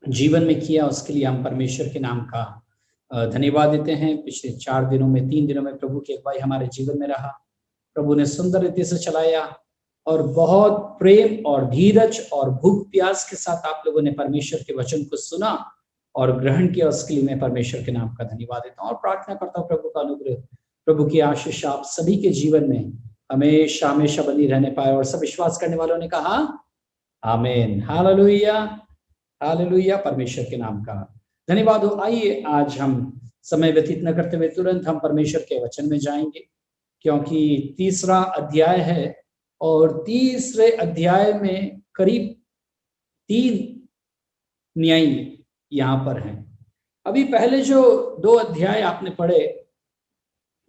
जीवन में किया उसके लिए हम परमेश्वर के नाम का धन्यवाद देते हैं। पिछले 4 दिनों में 3 दिनों में प्रभु की अगुवाई हमारे जीवन में रहा। प्रभु ने सुंदर रीति से चलाया और बहुत प्रेम और धीरज और भूख प्यास के साथ आप लोगों ने परमेश्वर के वचन को सुना और ग्रहण किया। उसके लिए मैं परमेश्वर के नाम का धन्यवाद देता हूँ और प्रार्थना करता हूँ प्रभु का अनुग्रह, प्रभु की आशीष आप सभी के जीवन में हमेशा हमेशा बनी रहने पाए। और सब विश्वास करने वालों ने कहा आमीन। हालेलुया, हालेलुया, परमेश्वर के नाम का धन्यवाद हो। आइए आज हम समय व्यतीत न करते हुए तुरंत हम परमेश्वर के वचन में जाएंगे, क्योंकि 3रा अध्याय है और 3रे अध्याय में करीब 3 न्यायी यहाँ पर हैं। अभी पहले जो 2 अध्याय आपने पढ़े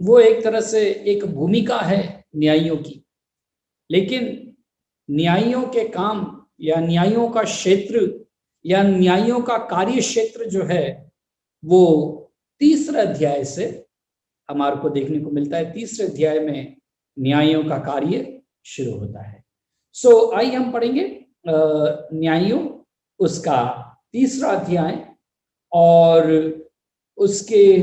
वो एक तरह से एक भूमिका है न्यायियों की, लेकिन न्यायियों के काम या न्यायियों का क्षेत्र या न्यायियों का कार्य क्षेत्र जो है वो 3रे अध्याय से हमारे को देखने को मिलता है। 3रे अध्याय में न्यायियों का कार्य शुरू होता है। सो आइए हम पढ़ेंगे न्यायियों उसका 3रा अध्याय और उसके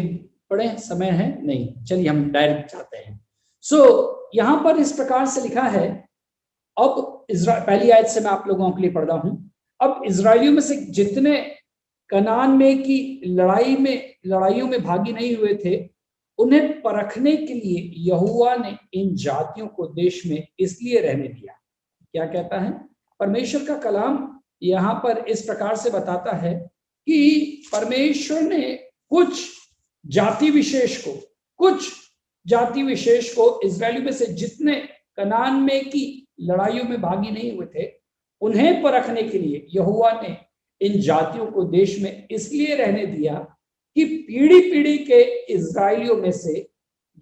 पढ़े समय है नहीं, चलिए हम डायरेक्ट जाते हैं। सो यहाँ पर इस प्रकार से लिखा है, अब पहली आयत से मैं आप लोगों के लिए पढ़ रहा हूं। अब इजरायलियों में से जितने कनान में की लड़ाइयों में भागी नहीं हुए थे, उन्हें परखने के लिए यहोवा ने इन जातियों को देश में इसलिए रहने दिया। क्या कहता है परमेश्वर का कलाम यहाँ पर इस प्रकार से बताता है कि परमेश्वर ने कुछ जाति विशेष को इजरायलियों में से जितने कनान में की लड़ाइयों में भागी नहीं हुए थे, उन्हें परखने के लिए यहोवा ने इन जातियों को देश में इसलिए रहने दिया कि पीढ़ी पीढ़ी के इजरायलियों में से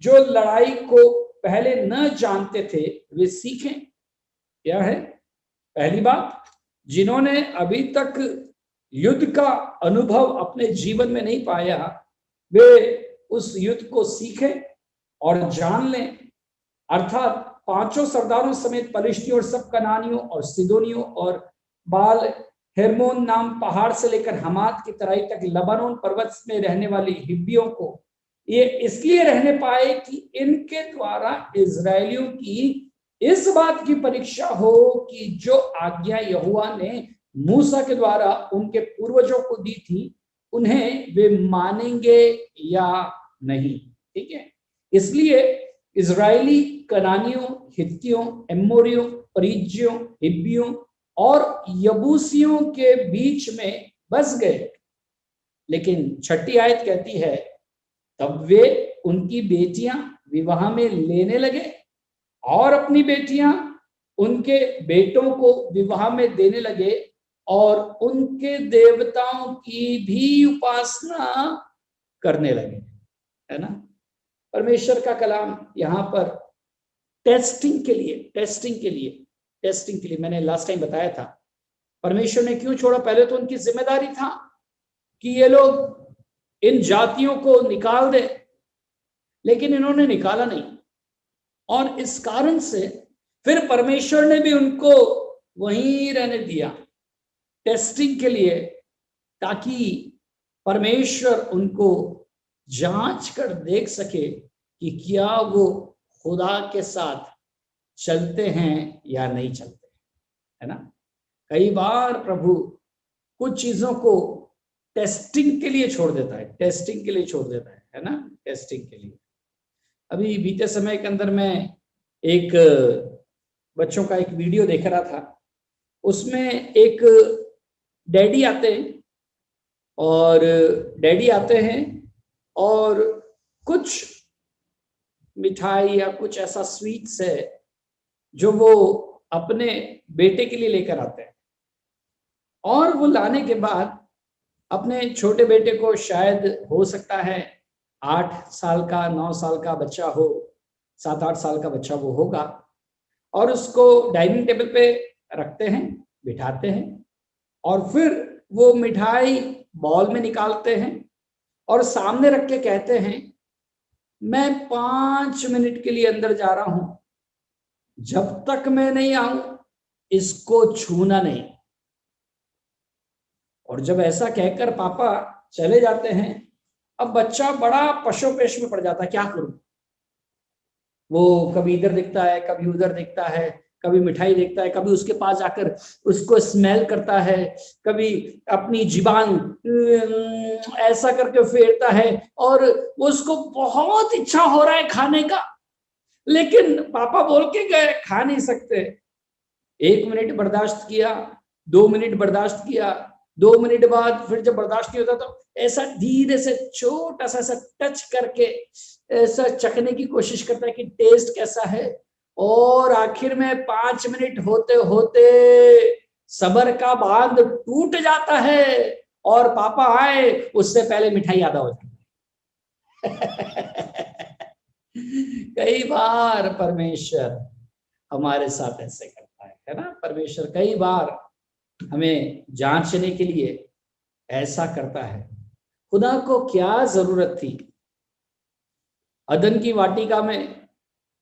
जो लड़ाई को पहले न जानते थे वे सीखें। क्या है पहली बात, जिन्होंने अभी तक युद्ध का अनुभव अपने जीवन में नहीं पाया, वे उस युद्ध को सीखें और जान लें। अर्थात 5 सरदारों समेत पलिश्तियों और सब कनानियों और सिदोनियों और बाल हेरमोन नाम पहाड़ से लेकर हमात की तराई तक लबानोन पर्वत में रहने वाली हिब्बियों को ये इसलिए रहने पाए कि इनके द्वारा इजरायलियों की इस बात की परीक्षा हो कि जो आज्ञा यहोवा ने मूसा के द्वारा उनके पूर्वजों को दी थी, उन्हें वे मानेंगे या नहीं। ठीक है, इसलिए इजरायली कनानियों, हित्तियों, एमोरियों, परिज्जियों, हिब्बियों और यबूसियों के बीच में बस गए। लेकिन 6ठी आयत कहती है, तब वे उनकी बेटियां विवाह में लेने लगे और अपनी बेटियां उनके बेटों को विवाह में देने लगे और उनके देवताओं की भी उपासना करने लगे। है ना, परमेश्वर का कलाम यहाँ पर टेस्टिंग के लिए मैंने लास्ट टाइम बताया था परमेश्वर ने क्यों छोड़ा। पहले तो उनकी जिम्मेदारी था कि ये लोग इन जातियों को निकाल दे, लेकिन इन्होंने निकाला नहीं और इस कारण से फिर परमेश्वर ने भी उनको वहीं रहने दिया टेस्टिंग के लिए, ताकि परमेश्वर उनको जांच कर देख सके कि क्या वो खुदा के साथ चलते हैं या नहीं चलते। है ना, कई बार प्रभु कुछ चीजों को टेस्टिंग के लिए छोड़ देता है, है ना, टेस्टिंग के लिए। अभी बीते समय के अंदर मैं एक बच्चों का एक वीडियो देख रहा था, उसमें एक डैडी आते हैं और कुछ मिठाई या कुछ ऐसा स्वीट्स है जो वो अपने बेटे के लिए लेकर आते हैं, और वो लाने के बाद अपने छोटे बेटे को, शायद हो सकता है 8 साल का 9 साल का बच्चा हो, 7-8 साल का बच्चा वो होगा, और उसको डाइनिंग टेबल पे रखते हैं, बिठाते हैं और फिर वो मिठाई बॉल में निकालते हैं और सामने रख के कहते हैं, मैं 5 मिनट के लिए अंदर जा रहा हूं, जब तक मैं नहीं आऊं इसको छूना नहीं। और जब ऐसा कहकर पापा चले जाते हैं, अब बच्चा बड़ा पशोपेश में पड़ जाता है, क्या करूं। वो कभी इधर दिखता है, कभी उधर दिखता है, कभी मिठाई देखता है, कभी उसके पास जाकर उसको स्मेल करता है, कभी अपनी जुबान ऐसा करके फेरता है, और उसको बहुत इच्छा हो रहा है खाने का, लेकिन पापा बोल के गए खा नहीं सकते। 1 मिनट बर्दाश्त किया, 2 मिनट बर्दाश्त किया, 2 मिनट बाद फिर जब बर्दाश्त नहीं होता तो ऐसा धीरे से छोटा सा ऐसा टच करके ऐसा चखने की कोशिश करता है कि टेस्ट कैसा है, और आखिर में 5 मिनट होते होते सब्र का बांध टूट जाता है और पापा आए उससे पहले मिठाई आधा हो जाती है। कई बार परमेश्वर हमारे साथ ऐसे करता है ना। परमेश्वर कई बार हमें जांचने के लिए ऐसा करता है। खुदा को क्या जरूरत थी अदन की वाटिका में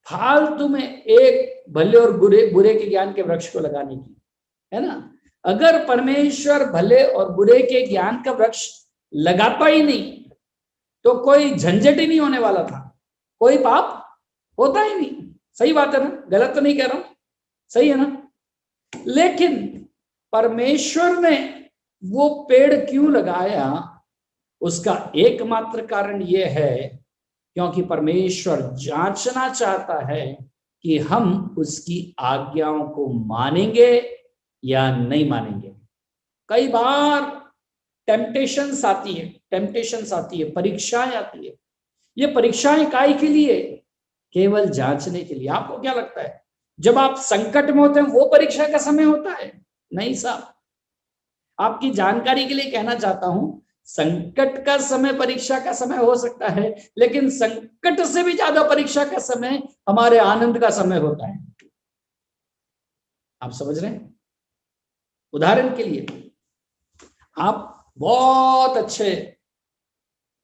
फालतू में एक भले और बुरे के ज्ञान के वृक्ष को लगाने की, है ना। अगर परमेश्वर भले और बुरे के ज्ञान का वृक्ष लगाता ही नहीं तो कोई झंझट ही नहीं होने वाला था, कोई पाप होता ही नहीं। सही बात है ना, गलत तो नहीं कह रहा हूं, सही है ना। लेकिन परमेश्वर ने वो पेड़ क्यों लगाया, उसका एकमात्र कारण यह है क्योंकि परमेश्वर जांचना चाहता है कि हम उसकी आज्ञाओं को मानेंगे या नहीं मानेंगे। कई बार टेम्पटेशंस आती है, परीक्षाएं आती है। ये परीक्षाएं काय के लिए? केवल जांचने के लिए। आपको क्या लगता है जब आप संकट में होते हैं वो परीक्षा का समय होता है? नहीं साहब, आपकी जानकारी के लिए कहना चाहता हूं, संकट का समय परीक्षा का समय हो सकता है, लेकिन संकट से भी ज्यादा परीक्षा का समय हमारे आनंद का समय होता है। आप समझ रहे हैं? उदाहरण के लिए, आप बहुत अच्छे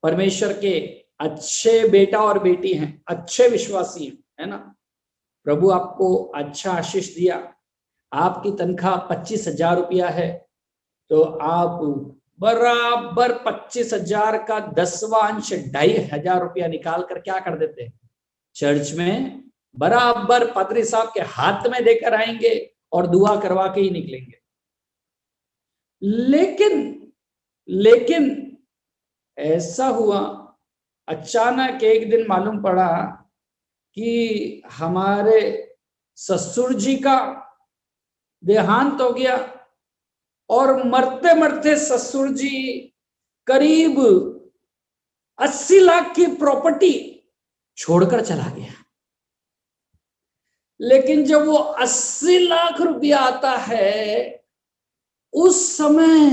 परमेश्वर के अच्छे बेटा और बेटी हैं, अच्छे विश्वासी हैं, है ना। प्रभु आपको अच्छा आशीष दिया, आपकी तनख्वाह 25,000 रुपया है, तो आप बराबर 25,000 का 10वां अंश 2,500 रुपया निकाल कर क्या कर देते हैं? चर्च में बराबर पादरी साहब के हाथ में देकर आएंगे और दुआ करवा के ही निकलेंगे। लेकिन ऐसा हुआ, अचानक एक दिन मालूम पड़ा कि हमारे ससुर जी का देहांत हो गया, और मरते मरते ससुर जी करीब 80 लाख की प्रॉपर्टी छोड़कर चला गया। लेकिन जब वो 80 लाख रुपया आता है, उस समय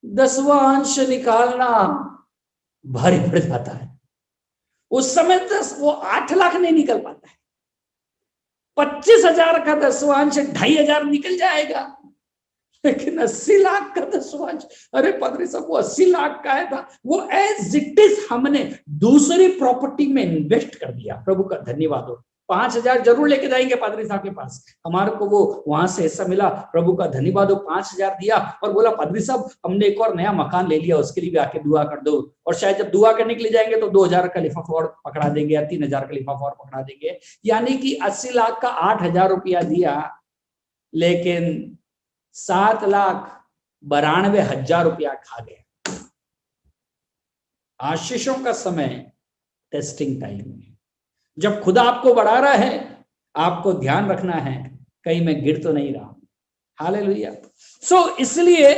10वां अंश निकालना भारी पड़ जाता है। उस समय वो 8 लाख नहीं निकल पाता है, 25,000 का 10वां अंश 2,500 निकल जाएगा, लेकिन 80 लाख का 10वां अंश, अरे पादरी साहब वो 80 लाख का है था, वो एज इट इज हमने दूसरी प्रॉपर्टी में इन्वेस्ट कर दिया। प्रभु का धन्यवाद हो। 5,000 जरूर लेके जाएंगे पादरी साहब के पास, हमारे को वो वहां से हिस्सा मिला, प्रभु का धन्यवाद हो। 5,000 दिया और बोला पादरी साहब हमने एक और नया मकान ले लिया, उसके लिए भी आके दुआ कर दो। और शायद जब दुआ करने के लिए जाएंगे तो 2,000 का लिफाफा और पकड़ा देंगे या 3,000 का लिफाफा और पकड़ा देंगे। यानी कि 80 लाख का 8,000 रुपया दिया, लेकिन 7,92,000 रुपया खा गया। आशीषों का समय टेस्टिंग टाइम है। जब खुदा आपको बढ़ा रहा है, आपको ध्यान रखना है कहीं मैं गिर तो नहीं रहा। हालेलुया। सो इसलिए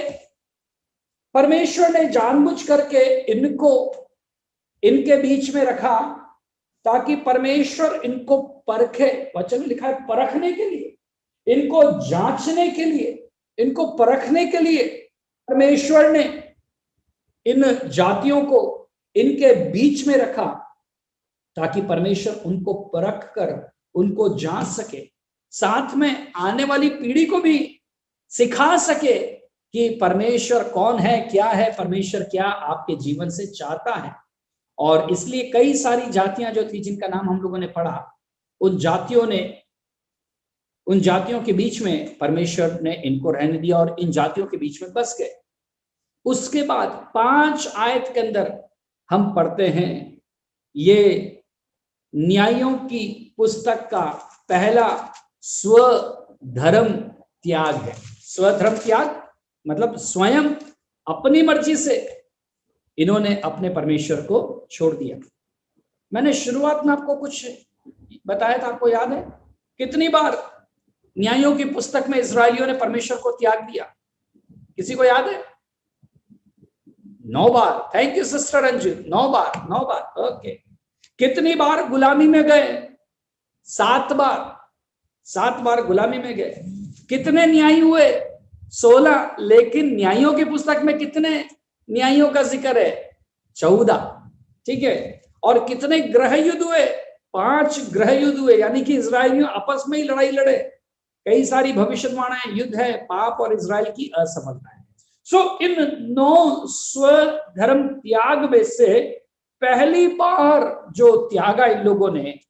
परमेश्वर ने जानबूझ करके इनको इनके बीच में रखा ताकि परमेश्वर इनको परखे। वचन में लिखा है परखने के लिए, इनको जांचने के लिए, इनको परखने के लिए परमेश्वर ने इन जातियों को इनके बीच में रखा ताकि परमेश्वर उनको परख कर उनको जांच सके, साथ में आने वाली पीढ़ी को भी सिखा सके कि परमेश्वर कौन है, क्या है, परमेश्वर क्या आपके जीवन से चाहता है। और इसलिए कई सारी जातियां जो थी जिनका नाम हम लोगों ने पढ़ा, उन जातियों ने उन जातियों के बीच में परमेश्वर ने इनको रहने दिया और इन जातियों के बीच में बस गए। उसके बाद 5 आयत के अंदर हम पढ़ते हैं, ये न्यायों की पुस्तक का पहला स्वधर्म त्याग है। स्वधर्म त्याग मतलब स्वयं अपनी मर्जी से इन्होंने अपने परमेश्वर को छोड़ दिया। मैंने शुरुआत में आपको कुछ बताया था, आपको याद है कितनी बार न्यायों की पुस्तक में इजरायलियों ने परमेश्वर को त्याग दिया? किसी को याद है? 9 बार। थैंक यू सिस्टर रंजित, 9 बार, 9 बार। ओके। कितनी बार गुलामी में गए? 7 बार, 7 बार गुलामी में गए। कितने न्याय हुए? 16। लेकिन न्यायों की पुस्तक में कितने न्यायों का जिक्र है? 14। ठीक है। और कितने ग्रह युद्ध हुए? 5 ग्रह युद्ध हुए, यानी कि इजरायलियों आपस में ही लड़ाई लड़े। कई सारी भविष्यवाणियां, युद्ध है, पाप और इजराइल की असफलता है। सो इन 9 स्वधर्म त्याग में से पहली बार जो त्यागा इन लोगों ने,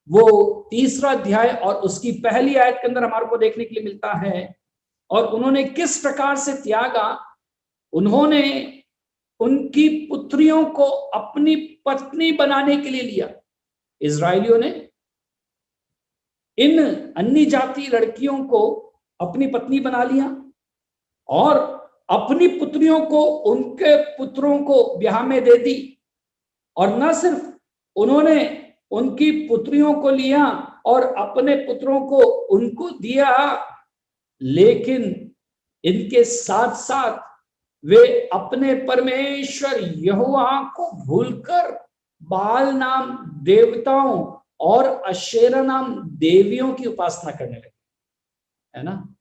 वो 3रा अध्याय और उसकी पहली आयत के अंदर हमारे को देखने के लिए मिलता है। और उन्होंने किस प्रकार से त्यागा? उन्होंने उनकी पुत्रियों को अपनी पत्नी बनाने के लिए लिया। इजरायलियों ने इन अन्य जाति लड़कियों को अपनी पत्नी बना लिया और अपनी पुत्रियों को उनके पुत्रों को ब्याह में दे दी। और न सिर्फ उन्होंने उनकी पुत्रियों को लिया और अपने पुत्रों को उनको दिया, लेकिन इनके साथ साथ वे अपने परमेश्वर यहोवा को भूलकर बाल नाम देवताओं और अशेरा नाम देवियों की उपासना करने लगे। है ना?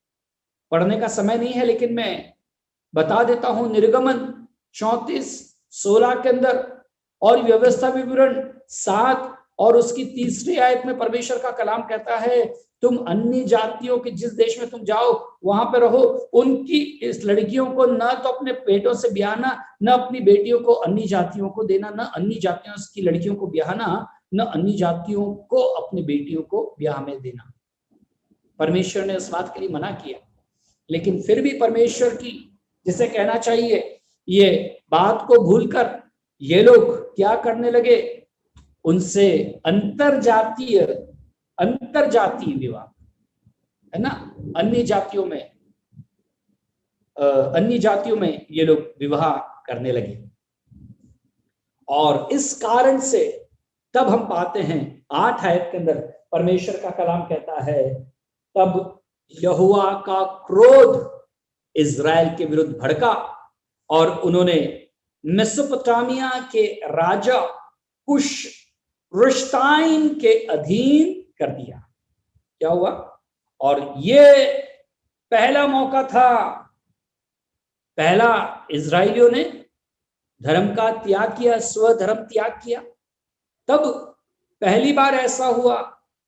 पढ़ने का समय नहीं है, लेकिन मैं बता देता हूं। निर्गमन 34:16 के अंदर और व्यवस्था विवरण 7 और उसकी 3री आयत में परमेश्वर का कलाम कहता है, तुम अन्य जातियों के जिस देश में तुम जाओ वहां पे रहो, उनकी इस लड़कियों को न तो अपने पेटों से ब्याहना, न अपनी बेटियों को अन्य जातियों को देना, न अन्य जातियों की लड़कियों को ब्याहना, न अन्य जातियों को अपनी बेटियों को ब्याह में देना। परमेश्वर ने इस बात के लिए मना किया, लेकिन फिर भी परमेश्वर की, जिसे कहना चाहिए, ये बात को भूलकर ये लोग क्या करने लगे? उनसे अंतरजातीय विवाह, है ना, अन्य जातियों में ये लोग विवाह करने लगे। और इस कारण से तब हम पाते हैं 8 आयत के अंदर परमेश्वर का कलाम कहता है, तब यहोवा का क्रोध इजराइल के विरुद्ध भड़का और उन्होंने मेसोपोटामिया के राजा कुश रुश्ताइन के अधीन कर दिया। क्या हुआ? और ये पहला मौका था, पहला इजराइलियों ने धर्म का त्याग किया, स्वधर्म त्याग किया। तब पहली बार ऐसा हुआ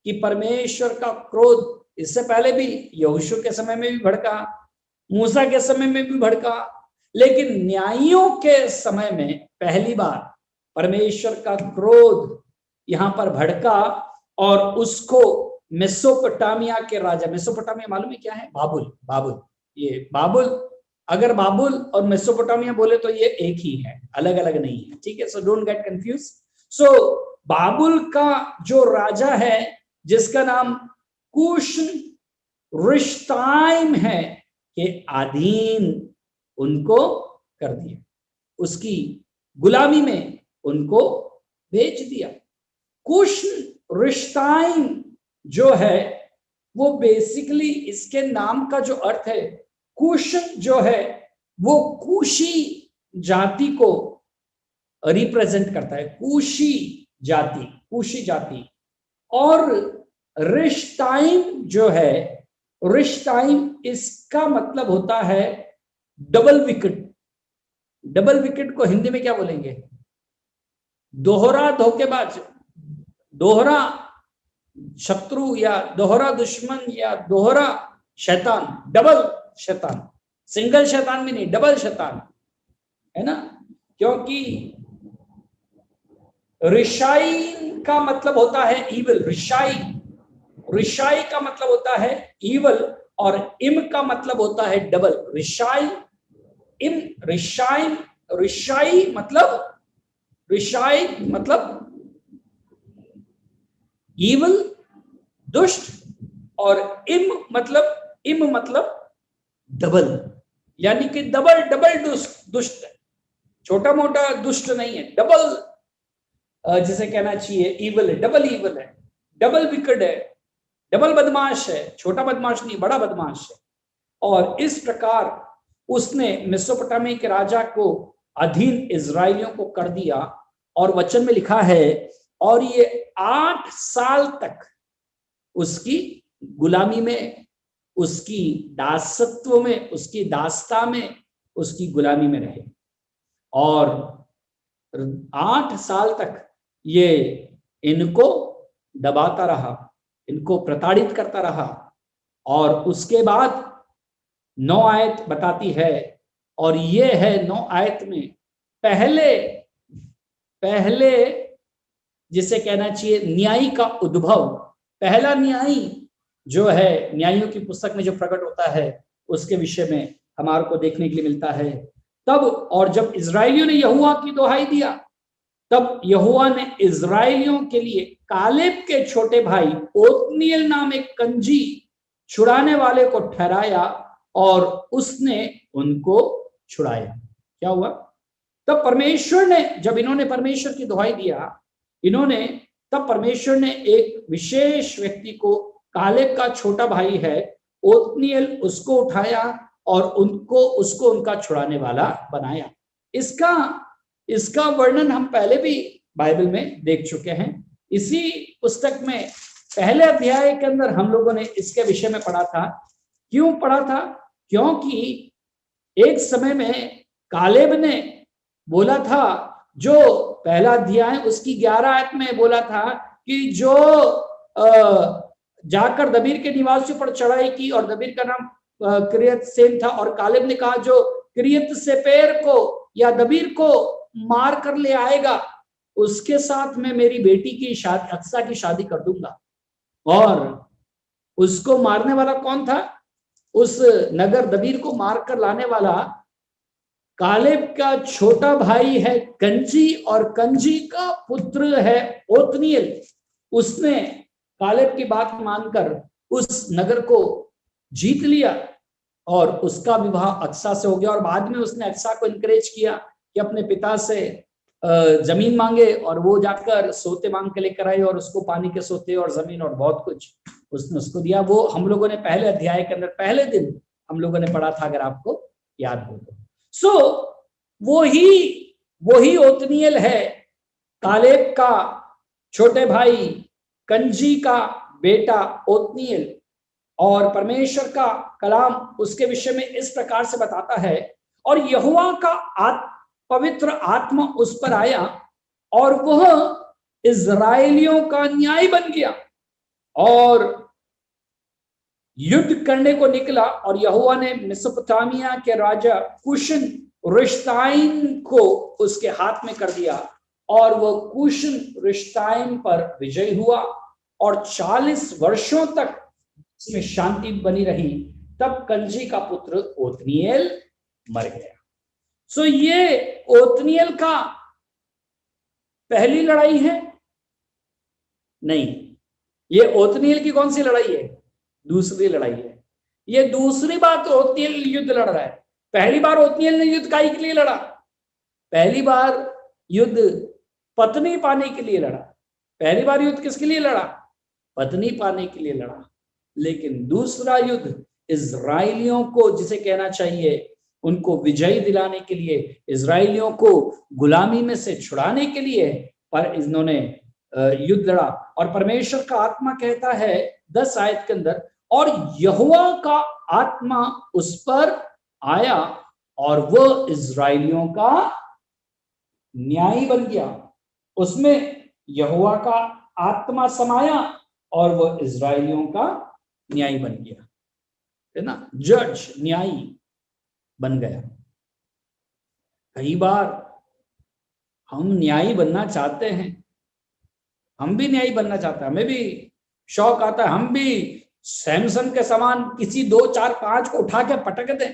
कि परमेश्वर का क्रोध, इससे पहले भी यहोशू के समय में भी भड़का, मूसा के समय में भी भड़का, लेकिन न्यायियों के समय में पहली बार परमेश्वर का क्रोध यहां पर भड़का और उसको मेसोपोटामिया के राजा, मेसोपोटामिया मालूम है क्या है? बाबुल। ये बाबुल, अगर बाबुल और मेसोपोटामिया बोले तो ये एक ही है, अलग अलग नहीं है। ठीक है, सो डोंट गेट कंफ्यूज। सो बाबुल का जो राजा है, जिसका नाम कुश रुश्ताइम है, के अधीन उनको कर दिया, उसकी गुलामी में उनको बेच दिया। कुश रुश्ताइम जो है वो बेसिकली, इसके नाम का जो अर्थ है, कुश जो है वो कुशी जाति को रिप्रेजेंट करता है, कुशी जाति। और रिश्ताइम जो है, रिश्ताइम इसका मतलब होता है डबल विकेट को हिंदी में क्या बोलेंगे? दोहरा धोखेबाज, दोहरा शत्रु या दोहरा दुश्मन या दोहरा शैतान, डबल शैतान, सिंगल शैतान भी नहीं, डबल शैतान, है ना? क्योंकि रिशाई का मतलब होता है इविल, रिशाई, रिशाई का मतलब होता है ईवल और इम का मतलब होता है डबल। रिशाई, इम, रिशाई, रिशाई मतलब ईवल, दुष्ट, और इम मतलब डबल, यानी कि डबल डबल दुष्ट है, छोटा मोटा दुष्ट नहीं है, डबल जिसे कहना चाहिए ईवल है, डबल ईवल है, डबल विकेट है, डबल बदमाश है, छोटा बदमाश नहीं, बड़ा बदमाश है। और इस प्रकार उसने मेसोपोटामिया के राजा को अधीन इजराइलियों को कर दिया। और वचन में लिखा है और ये 8 साल तक उसकी गुलामी में, उसकी दासत्व में, उसकी दासता में, उसकी गुलामी में रहे। और 8 साल तक ये इनको दबाता रहा, इनको प्रताड़ित करता रहा। और उसके बाद 9 आयत बताती है, और ये है 9 आयत में पहले जिसे कहना चाहिए न्यायी का उद्भव। पहला न्यायी जो है, न्यायियों की पुस्तक में जो प्रकट होता है उसके विषय में हमारे को देखने के लिए मिलता है। तब और जब इजराइलियों ने यहोवा की दुहाई दिया, तब यहोवा ने इजराइलियों के लिए कालेब के छोटे भाई ओत्निएल नाम एक कंजी छुड़ाने वाले को ठहराया, और उसने उनको छुड़ाया। क्या हुआ? तब परमेश्वर ने, जब इन्होंने परमेश्वर की दुहाई दिया, तब परमेश्वर ने एक विशेष व्यक्ति को, कालेब का छोटा भाई है ओत्निएल, उसको उठाया और उसको उनका छुड़ाने वाला बनाया। इसका वर्णन हम पहले भी बाइबल में देख चुके हैं। इसी पुस्तक में पहले अध्याय के अंदर हम लोगों ने इसके विषय में पढ़ा था। क्यों पढ़ा था? क्योंकि एक समय में कालेब ने बोला था, जो पहला अध्याय उसकी 11 आयत में बोला था कि जो जाकर दबीर के निवासियों पर चढ़ाई की, और दबीर का नाम किरियत सेम था, और कालेब ने कहा जो किरियत सेपेर को या दबीर को मार कर ले आएगा उसके साथ मैं मेरी बेटी की शादी, अक्सा की शादी कर दूंगा। और उसको मारने वाला कौन था? उस नगर दबीर को मारकर लाने वाला कालेब का छोटा भाई है कंजी, और कंजी का पुत्र है ओत्निएल। उसने कालेब की बात मानकर उस नगर को जीत लिया, और उसका विवाह अक्सा से हो गया। और बाद में उसने अक्सा को इनकरेज किया कि अपने पिता से जमीन मांगे, और वो जाकर सोते मांग के लेकर आई, और उसको पानी के सोते और जमीन और बहुत कुछ उसने उसको दिया। वो हम लोगों ने पहले अध्याय के अंदर पहले दिन हम लोगों ने पढ़ा था, अगर आपको याद हो तो। सो वही ओत्निएल है, कालेब का छोटे भाई, कंजी का बेटा ओत्निएल। और परमेश्वर का कलाम उसके विषय में इस प्रकार से बताता है, और यहोवा का पवित्र आत्मा उस पर आया, और वह इजराइलियों का न्याय बन गया और युद्ध करने को निकला। और यहोवा ने मेसोपोटामिया के राजा कुशन रिश्ताइम को उसके हाथ में कर दिया, और वह कुशन रिश्ताइम पर विजय हुआ, और 40 वर्षों तक इसमें शांति बनी रही। तब कंजी का पुत्र ओत्निएल मर गया। सो ये ओत्निएल का पहली लड़ाई है? नहीं, ये ओत्निएल की कौन सी लड़ाई है? दूसरी लड़ाई है। ये दूसरी बार ओत्निएल युद्ध लड़ रहा है। पहली बार ओत्निएल ने युद्ध काहे के लिए लड़ा? पहली बार युद्ध पत्नी पाने के लिए लड़ा। पहली बार युद्ध किसके लिए लड़ा? पत्नी पाने के लिए लड़ा। लेकिन दूसरा युद्ध इजराइलियों को, जिसे कहना चाहिए उनको विजय दिलाने के लिए, इजराइलियों को गुलामी में से छुड़ाने के लिए, पर इन्होंने युद्ध लड़ा। और परमेश्वर का आत्मा कहता है 10 आयत के अंदर, और यहोवा का आत्मा उस पर आया और वह इजराइलियों का न्यायी बन गया। उसमें यहोवा का आत्मा समाया और वह इजराइलियों का न्यायी बन गया, है ना, जज, न्यायी बन गया। कई बार हम न्यायी बनना चाहते हैं, हम भी न्यायी बनना चाहते हैं, हमें भी शौक आता है हम भी सैमसन के समान किसी 2 4 5 को उठा के पटक दें,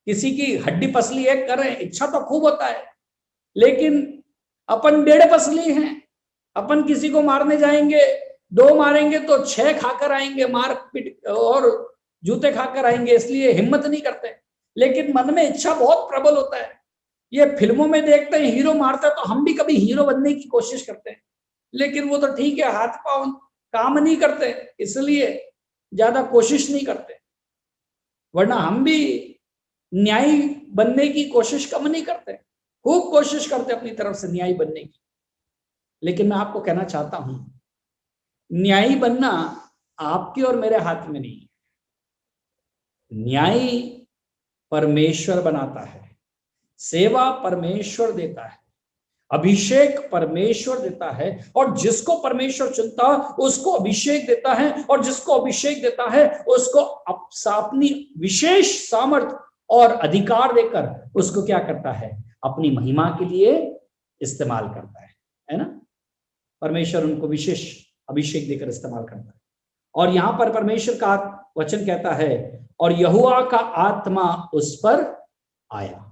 किसी की हड्डी पसली एक करें, इच्छा तो खूब होता है, लेकिन अपन 1.5 पसली हैं, अपन किसी को मारने जाएंगे 2 मारेंगे तो 6 खाकर आएंगे, मार पीट और जूते खाकर आएंगे, इसलिए हिम्मत नहीं करते। लेकिन मन में इच्छा बहुत प्रबल होता है। ये फिल्मों में देखते हैं हीरो मारता है तो हम भी कभी हीरो बनने की कोशिश करते हैं, लेकिन वो तो ठीक है, हाथ पांव काम नहीं करते, इसलिए ज्यादा कोशिश नहीं करते, वरना हम भी न्यायी बनने की कोशिश कम नहीं करते, खूब कोशिश करते अपनी तरफ से न्यायी बनने की। लेकिन मैं आपको कहना चाहता हूं, न्यायी बनना आपके और मेरे हाथ में नहीं है। न्यायी परमेश्वर बनाता है, सेवा परमेश्वर देता है, अभिषेक परमेश्वर देता है, और जिसको परमेश्वर चुनता उसको अभिषेक देता है, और जिसको अभिषेक देता है उसको अपनी विशेष सामर्थ और अधिकार देकर उसको क्या करता है, अपनी महिमा के लिए इस्तेमाल करता है ना। परमेश्वर उनको विशेष अभिषेक देकर इस्तेमाल करता है। और यहां पर परमेश्वर का वचन कहता है, और यहोवा का आत्मा उस पर आया।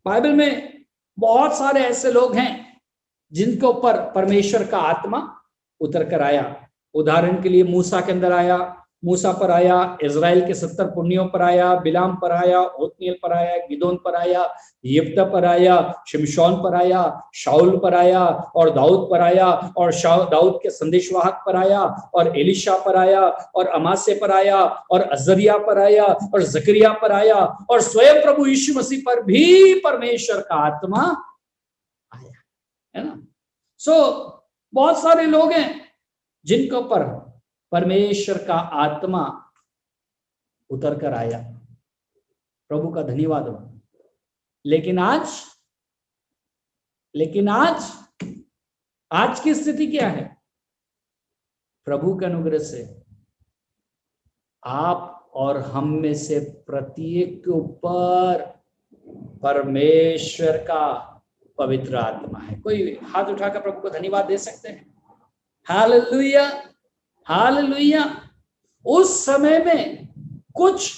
बाइबल में बहुत सारे ऐसे लोग हैं जिनके ऊपर परमेश्वर का आत्मा उतर कर आया। उदाहरण के लिए मूसा के अंदर आया, मूसा पर आया, इजराइल के 70 पुण्यों पर आया, बिलाम पर आया, ओत्निएल पर आया, गिदोन पर आया, यिप्तह पर आया, शिमशोन पर आया, शाऊल पर आया, और दाऊद पर आया, और दाऊद के संदेशवाहक पर आया, और एलिशा पर आया, और अमासे पर आया, और अजरिया पर आया, और जकरिया पर आया, और स्वयं प्रभु यीशु मसीह पर भी परमेश्वर का आत्मा आया, है ना। सो बहुत सारे लोग हैं जिनके ऊपर परमेश्वर का आत्मा उतर कर आया, प्रभु का धन्यवाद हो। लेकिन आज की स्थिति क्या है? प्रभु के अनुग्रह से आप और हम में से प्रत्येक के ऊपर परमेश्वर का पवित्र आत्मा है। कोई हाथ उठाकर प्रभु को धन्यवाद दे सकते हैं? Hallelujah, hallelujah. उस समय में कुछ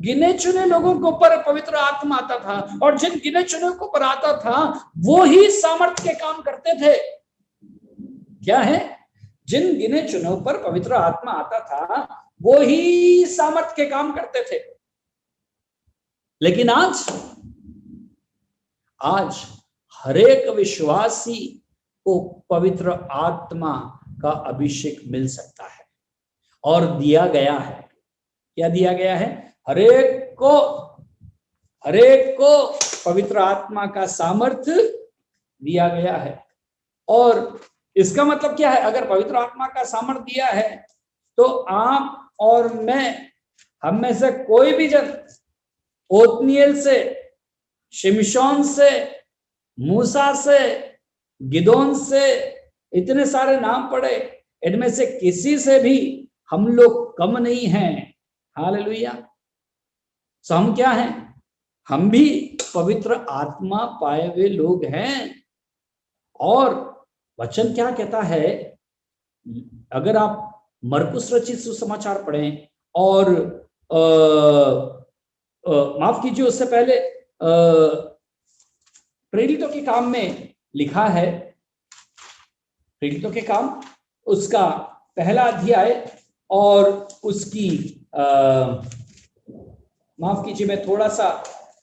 गिने चुने लोगों के ऊपर पवित्र आत्मा आता था, और जिन गिने चुने को पर आता था वो ही सामर्थ्य के काम करते थे। क्या है? जिन गिने चुनों पर पवित्र आत्मा आता था वो ही सामर्थ्य के काम करते थे। लेकिन आज हर एक विश्वासी को पवित्र आत्मा का अभिषेक मिल सकता है और दिया गया है। क्या दिया गया है? हर एक को पवित्र आत्मा का सामर्थ्य दिया गया है। और इसका मतलब क्या है? अगर पवित्र आत्मा का सामर्थ्य दिया है तो आप और मैं, हम में से कोई भी जन, ओत्निएल से, शिमशोन से, मूसा से, गिदोन से, इतने सारे नाम पड़े, इनमें से किसी से भी हम लोग कम नहीं हैं। हालेलुया। सो हम क्या हैं? हम भी पवित्र आत्मा पाए हुए लोग हैं। और वचन क्या कहता है? अगर आप मरकुस रचित सुसमाचार पढ़ें, और माफ कीजिए, उससे पहले प्रेरितों के काम में लिखा है, प्रेरितों के काम उसका पहला अध्याय, और उसकी माफ कीजिए, मैं थोड़ा सा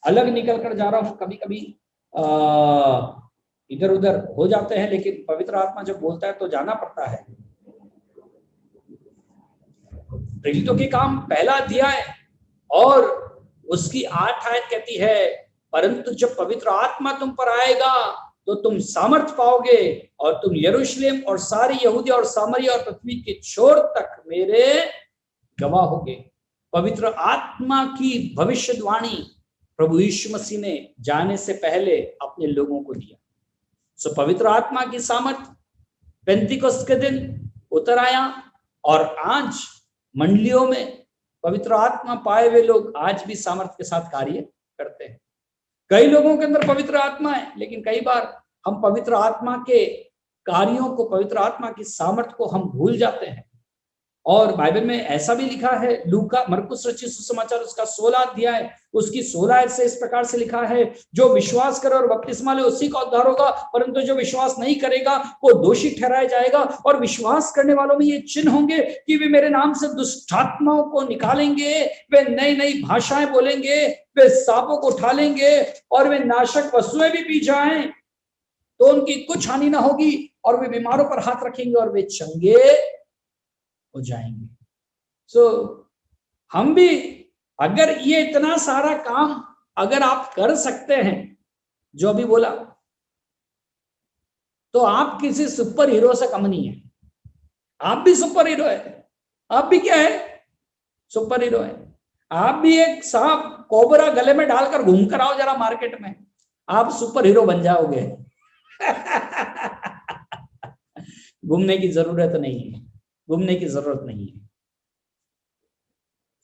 अलग निकल कर जा रहा हूं, कभी कभी इधर उधर हो जाते हैं, लेकिन पवित्र आत्मा जब बोलता है तो जाना पड़ता है। प्रेरितों के काम पहला अध्याय और उसकी 8 आयत कहती है, परंतु जब पवित्र आत्मा तुम पर आएगा तो तुम सामर्थ पाओगे, और तुम यरूशलेम और सारी यहूदिया और सामरिया और पृथ्वी के छोर तक मेरे गवाह होगे। पवित्र आत्मा की भविष्यवाणी प्रभु यीशु मसीह ने जाने से पहले अपने लोगों को दिया। सो पवित्र आत्मा की सामर्थ पेंतिकोस्त के दिन उतर आया, और आज मंडलियों में पवित्र आत्मा पाए हुए लोग आज भी सामर्थ के साथ कार्य करते हैं। कई लोगों के अंदर पवित्र आत्मा है, लेकिन कई बार हम पवित्र आत्मा के कार्यों को, पवित्र आत्मा की सामर्थ को हम भूल जाते हैं। और बाइबल में ऐसा भी लिखा है, लूका मरकुस रचित सुसमाचार उसका 16 अध्याय उसकी 16 आयत से इस प्रकार से लिखा है, जो विश्वास करे और बपतिस्मा ले उसी का उद्धार होगा, परंतु जो विश्वास नहीं करेगा वो दोषी ठहराया जाएगा। और विश्वास करने वालों में ये चिन्ह होंगे कि वे मेरे नाम से दुष्टात्माओं को निकालेंगे, वे नई नई भाषाएं बोलेंगे, वे सांपों को उठा लेंगे, और वे नाशक वस्तुएं भी पी जाएं तो उनकी कुछ हानि ना होगी, और वे बीमारों पर हाथ रखेंगे और वे चंगे हो जाएंगे। सो हम भी अगर ये इतना सारा काम अगर आप कर सकते हैं जो अभी बोला, तो आप किसी सुपर हीरो से कम नहीं है। आप भी सुपर हीरो है। आप भी क्या है? सुपर हीरो है। आप भी एक सांप कोबरा गले में डालकर घूम कर आओ जरा मार्केट में, आप सुपर हीरो बन जाओगे। घूमने की जरूरत नहीं है, घूमने की जरूरत नहीं है,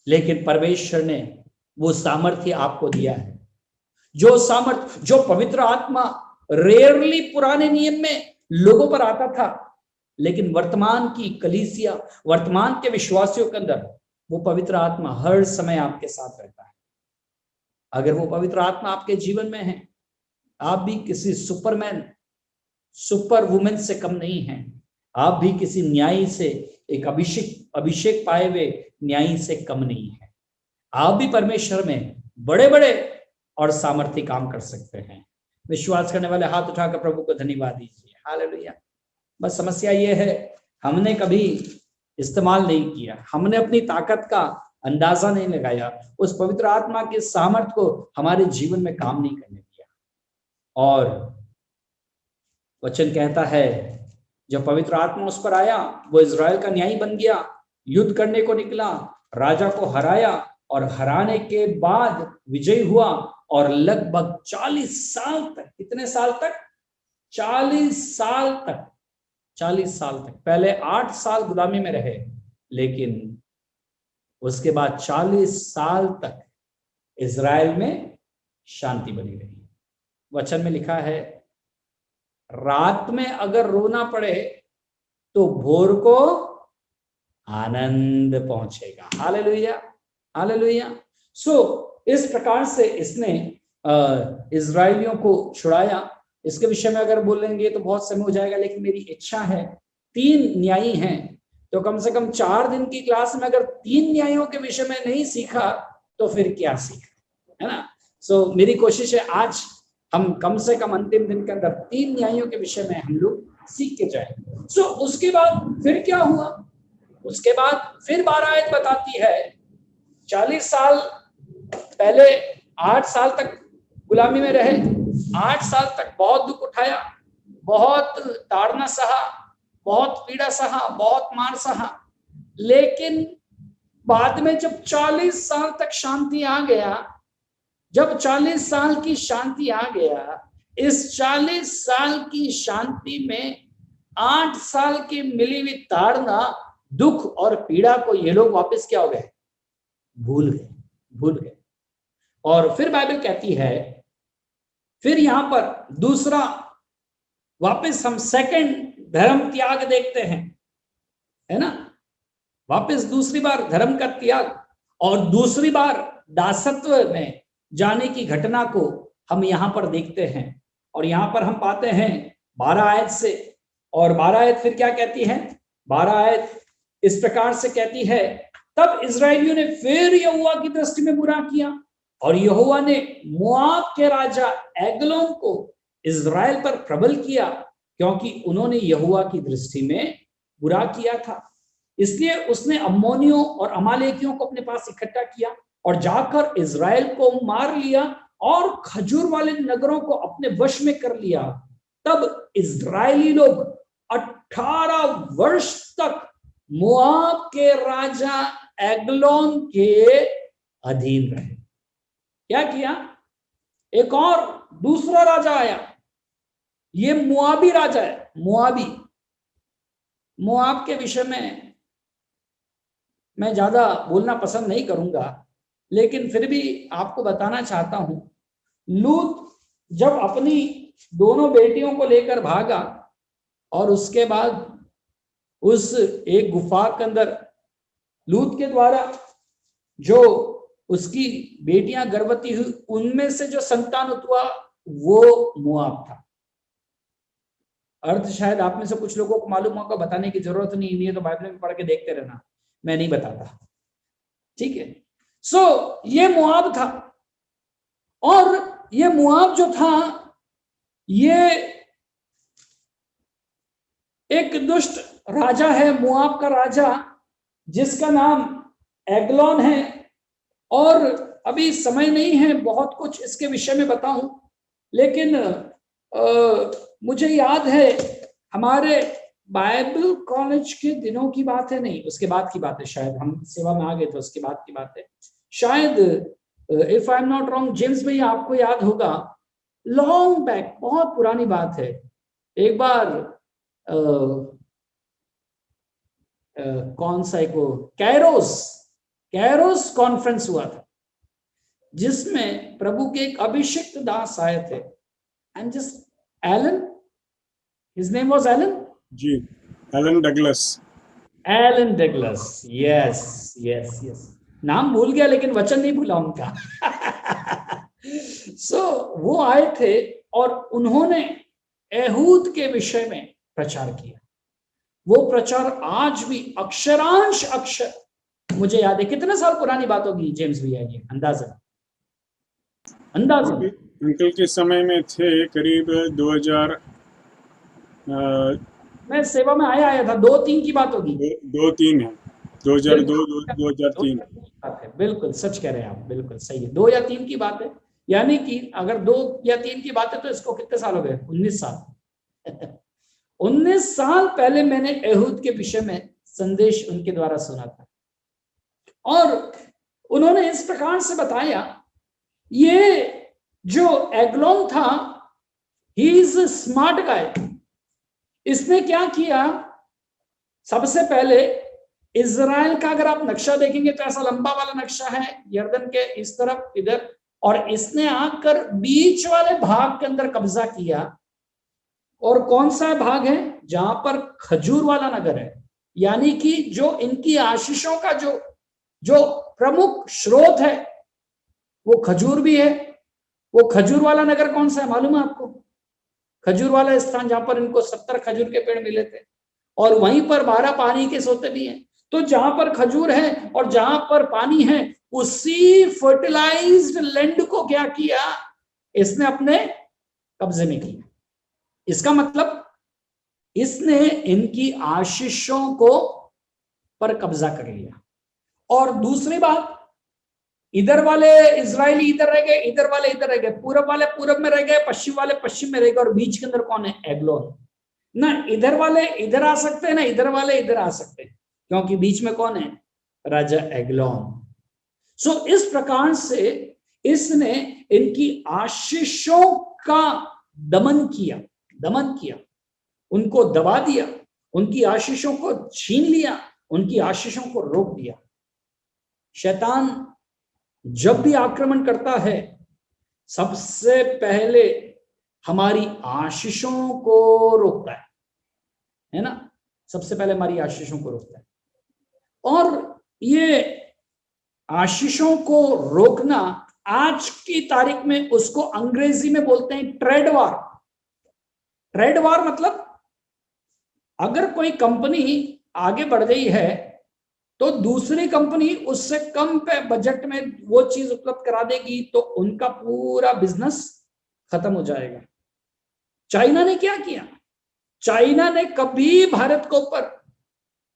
लेकिन परमेश्वर ने वो सामर्थ्य आपको दिया है, जो सामर्थ्य जो पवित्र आत्मा रेयरली पुराने नियम में लोगों पर आता था, लेकिन वर्तमान की कलीसिया, वर्तमान के विश्वासियों के अंदर वो पवित्र आत्मा हर समय आपके साथ रहता है। अगर वो पवित्र आत्मा आपके जीवन में है, आप भी किसी सुपरमैन सुपर वुमेन से कम नहीं है। आप भी किसी न्यायी से, एक अभिषेक पाए हुए न्यायी से कम नहीं है। आप भी परमेश्वर में बड़े बड़े और सामर्थ्य काम कर सकते हैं। विश्वास करने वाले हाथ उठाकर प्रभु को धन्यवाद दीजिए। हालेलुया। बस समस्या ये है, हमने कभी इस्तेमाल नहीं किया, हमने अपनी ताकत का अंदाजा नहीं लगाया, उस पवित्र आत्मा के सामर्थ्य को हमारे जीवन में काम नहीं करने दिया। और वचन कहता है जब पवित्र आत्मा उस पर आया, वो इज़राइल का न्यायी बन गया, युद्ध करने को निकला, राजा को हराया, और हराने के बाद विजयी हुआ, और लगभग 40 साल तक, कितने साल तक? 40 साल तक, 40 साल तक। पहले 8 साल गुलामी में रहे, लेकिन उसके बाद 40 साल तक इज़राइल में शांति बनी रही। वचन में लिखा है, रात में अगर रोना पड़े तो भोर को आनंद पहुंचेगा। Hallelujah, hallelujah. सो इस प्रकार से इसने इजराइलियों को छुड़ाया। इसके विषय में अगर बोलेंगे तो बहुत समय हो जाएगा, लेकिन मेरी इच्छा है, 3 न्यायी हैं तो कम से कम 4 दिन की क्लास में अगर 3 न्यायों के विषय में नहीं सीखा तो फिर क्या सीखा, है ना। सो मेरी कोशिश है आज हम कम से कम अंतिम दिन के अंदर 3 न्यायों के विषय में हम लोग सीख के जाए। सो उसके बाद फिर क्या हुआ? उसके बाद फिर 12 आयत बताती है, 40 साल पहले 8 साल तक गुलामी में रहे, 8 साल तक बहुत दुख उठाया, बहुत ताड़ना सहा, बहुत पीड़ा सहा, बहुत मार सहा, लेकिन बाद में जब 40 साल तक शांति आ गया, जब 40 साल की शांति आ गया, इस 40 साल की शांति में 8 साल की मिली हुई ताड़ना, दुख और पीड़ा को ये लोग वापस क्या हो गए? भूल गए। और फिर बाइबल कहती है, फिर यहां पर दूसरा वापस हम सेकंड धर्म त्याग देखते हैं, है ना। वापस दूसरी बार धर्म का त्याग और दूसरी बार दासत्व में जाने की घटना को हम यहां पर देखते हैं। और यहां पर हम पाते हैं 12 आयत से, और 12 आयत फिर क्या कहती है? 12 आयत इस प्रकार से कहती है, तब इजराइलियों ने फिर यहोवा की दृष्टि में बुरा किया, और यहोवा ने मोआब के राजा एग्लोन को इजराइल पर प्रबल किया, क्योंकि उन्होंने यहोवा की दृष्टि में बुरा किया था। इसलिए उसने अम्मोनियों और अमालेकियों को अपने पास इकट्ठा किया और जाकर इजराइल को मार लिया और खजूर वाले नगरों को अपने वश में कर लिया। तब इजरायली लोग 18 वर्ष तक मोआब के राजा एग्लोन के अधीन रहे। क्या किया? एक और दूसरा राजा आया, ये मोआबी राजा है। मोआब के विषय में मैं ज्यादा बोलना पसंद नहीं करूंगा, लेकिन फिर भी आपको बताना चाहता हूं। लूत जब अपनी दोनों बेटियों को लेकर भागा और उसके बाद उस एक गुफा के अंदर लूत के द्वारा जो उसकी बेटियां गर्भवती हुई, उनमें से जो संतान हुआ वो मोआब था। अर्थ शायद आप में से कुछ लोगों को मालूम होगा, बताने की जरूरत नहीं है, तो बाइबल में पढ़ के देखते रहना, मैं नहीं बताता, ठीक है। सो ये मोआब था, और ये मोआब जो था ये एक दुष्ट राजा है, मोआब का राजा, जिसका नाम एग्लोन है। और अभी समय नहीं है बहुत कुछ इसके विषय में बताऊं, लेकिन मुझे याद है हमारे बाइबल कॉलेज के दिनों की बात है, नहीं उसके बाद की बात है, शायद हम सेवा में आ गए थे उसके बाद की बात है शायद, if I am not wrong. James भाई आपको याद होगा, लॉन्ग बैक, बहुत पुरानी बात है, एक बार कौन सा को कैरोस कॉन्फ्रेंस हुआ था, जिसमें प्रभु के एक अभिषिक्त दास आए थे, and just Alan, his name was Alan ji, Alan Douglas, yes yes yes, नाम भूल गया लेकिन वचन नहीं भूला उनका। सो वो आए थे और उन्होंने एहूद के विषय में प्रचार किया। वो प्रचार आज भी अक्षरांश अक्षर मुझे याद है। कितने साल पुरानी बात होगी जेम्स भैया, ये अंदाजन अंकल के समय में थे करीब 2000, मैं सेवा में आया था, 2-3 की बात होगी, 2-3 है, 2002 2003 बात है। बिल्कुल सच कह रहे हैं आप, बिल्कुल सही है, 2 या 3 की बात है। यानी कि अगर 2 या 3 की बात है तो इसको कितने साल हो गए? 19 साल। 19 साल पहले मैंने एहूद के विषय में संदेश उनके द्वारा सुना था, और उन्होंने इस प्रकार से बताया, ये जो एग्लोन था, ही इज स्मार्ट गाय। इसने क्या किया, सबसे पहले इजराइल का अगर आप नक्शा देखेंगे तो ऐसा लंबा वाला नक्शा है, यर्दन के इस तरफ इधर, और इसने आकर बीच वाले भाग के अंदर कब्जा किया। और कौन सा भाग है? जहां पर खजूर वाला नगर है, यानी कि जो इनकी आशीषों का जो प्रमुख स्रोत है वो खजूर भी है। वो खजूर वाला नगर कौन सा है मालूम है आपको? खजूर वाला स्थान जहां पर इनको 70 खजूर के पेड़ मिले थे, और वहीं पर 12 पानी के सोते भी हैं। तो जहां पर खजूर है और जहां पर पानी है, उसी फर्टिलाइज्ड लैंड को क्या किया इसने? अपने कब्जे में किया। इसका मतलब इसने इनकी आशीषों को पर कब्जा कर लिया। और दूसरी बात, इधर वाले इजरायली इधर रह गए, इधर वाले इधर रह गए, पूरब वाले पूरब में रह गए, पश्चिम वाले पश्चिम में रह गए, और बीच के अंदर कौन है? एग्लोन। ना इधर वाले इधर आ सकते हैं, ना इधर वाले इधर आ सकते हैं, क्योंकि बीच में कौन है? राजा एग्लोन। सो इस प्रकार से इसने इनकी आशीषों का दमन किया, उनको दबा दिया, उनकी आशीषों को छीन लिया, उनकी आशीषों को रोक दिया। शैतान जब भी आक्रमण करता है, सबसे पहले हमारी आशीषों को रोकता है ना? सबसे पहले हमारी आशीषों को रोकता है। और ये आशीषों को रोकना, आज की तारीख में उसको अंग्रेजी में बोलते हैं ट्रेड वार। ट्रेड वार मतलब अगर कोई कंपनी आगे बढ़ गई है तो दूसरी कंपनी उससे कम पे बजट में वो चीज उपलब्ध करा देगी, तो उनका पूरा बिजनेस खत्म हो जाएगा। चाइना ने क्या किया? चाइना ने कभी भारत के ऊपर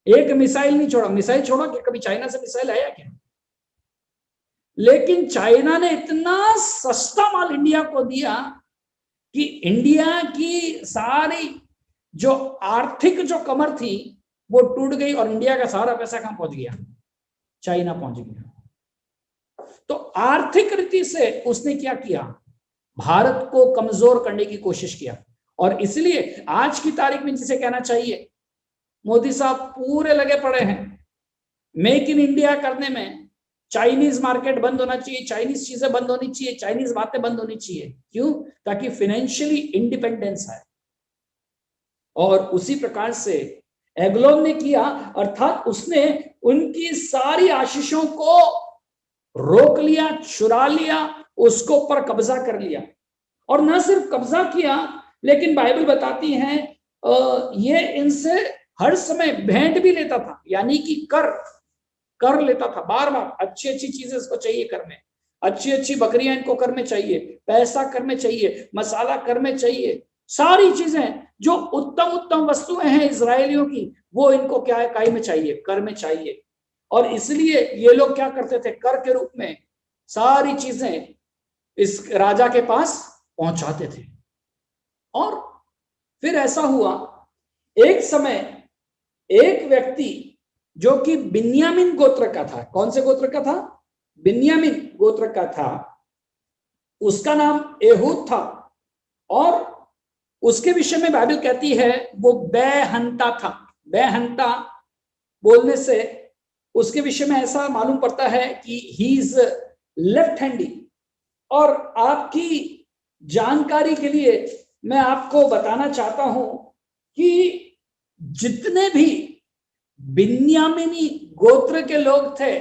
एक मिसाइल नहीं छोड़ा। मिसाइल छोड़ा कि कभी चाइना से मिसाइल आया क्या? लेकिन चाइना ने इतना सस्ता माल इंडिया को दिया कि इंडिया की सारी जो आर्थिक जो कमर थी वो टूट गई, और इंडिया का सारा पैसा कहां पहुंच गया? चाइना पहुंच गया। तो आर्थिक रीति से उसने क्या किया? भारत को कमजोर करने की कोशिश किया। और इसलिए आज की तारीख में जिसे कहना चाहिए, मोदी साहब पूरे लगे पड़े हैं मेक इन इंडिया करने में। चाइनीज मार्केट बंद होना चाहिए, चाइनीज चीजें बंद होनी चाहिए, चाइनीज बातें बंद होनी चाहिए। क्यों? ताकि फाइनेंशियली इंडिपेंडेंस आए। और उसी प्रकार से एग्लोन ने किया, अर्थात उसने उनकी सारी आशीषों को रोक लिया, चुरा लिया, उसको ऊपर कब्जा कर लिया। और न सिर्फ कब्जा किया, लेकिन बाइबल बताती है ये इनसे हर समय भेंट भी लेता था, यानी कि कर लेता था बार बार। अच्छी अच्छी चीजें इसको चाहिए कर में, अच्छी अच्छी बकरियां इनको कर में चाहिए, पैसा कर में चाहिए, मसाला कर में चाहिए, सारी चीजें जो उत्तम उत्तम वस्तुएं हैं इजरायलियों की, वो इनको क्या है, काई में चाहिए, कर में चाहिए। और इसलिए ये लोग क्या करते थे, कर के रूप में सारी चीजें इस राजा के पास पहुंचाते थे। और फिर ऐसा हुआ, एक समय एक व्यक्ति जो कि बिन्यामीन गोत्र का था, कौन से गोत्र का था, बिन्यामीन गोत्र का था, उसका नाम एहूद था। और उसके विषय में बाइबल कहती है वो बेहंता था। बेहंता बोलने से उसके विषय में ऐसा मालूम पड़ता है कि ही इज लेफ्ट हैंडी। और आपकी जानकारी के लिए मैं आपको बताना चाहता हूं कि जितने भी बिन्यामीनी गोत्र के लोग थे,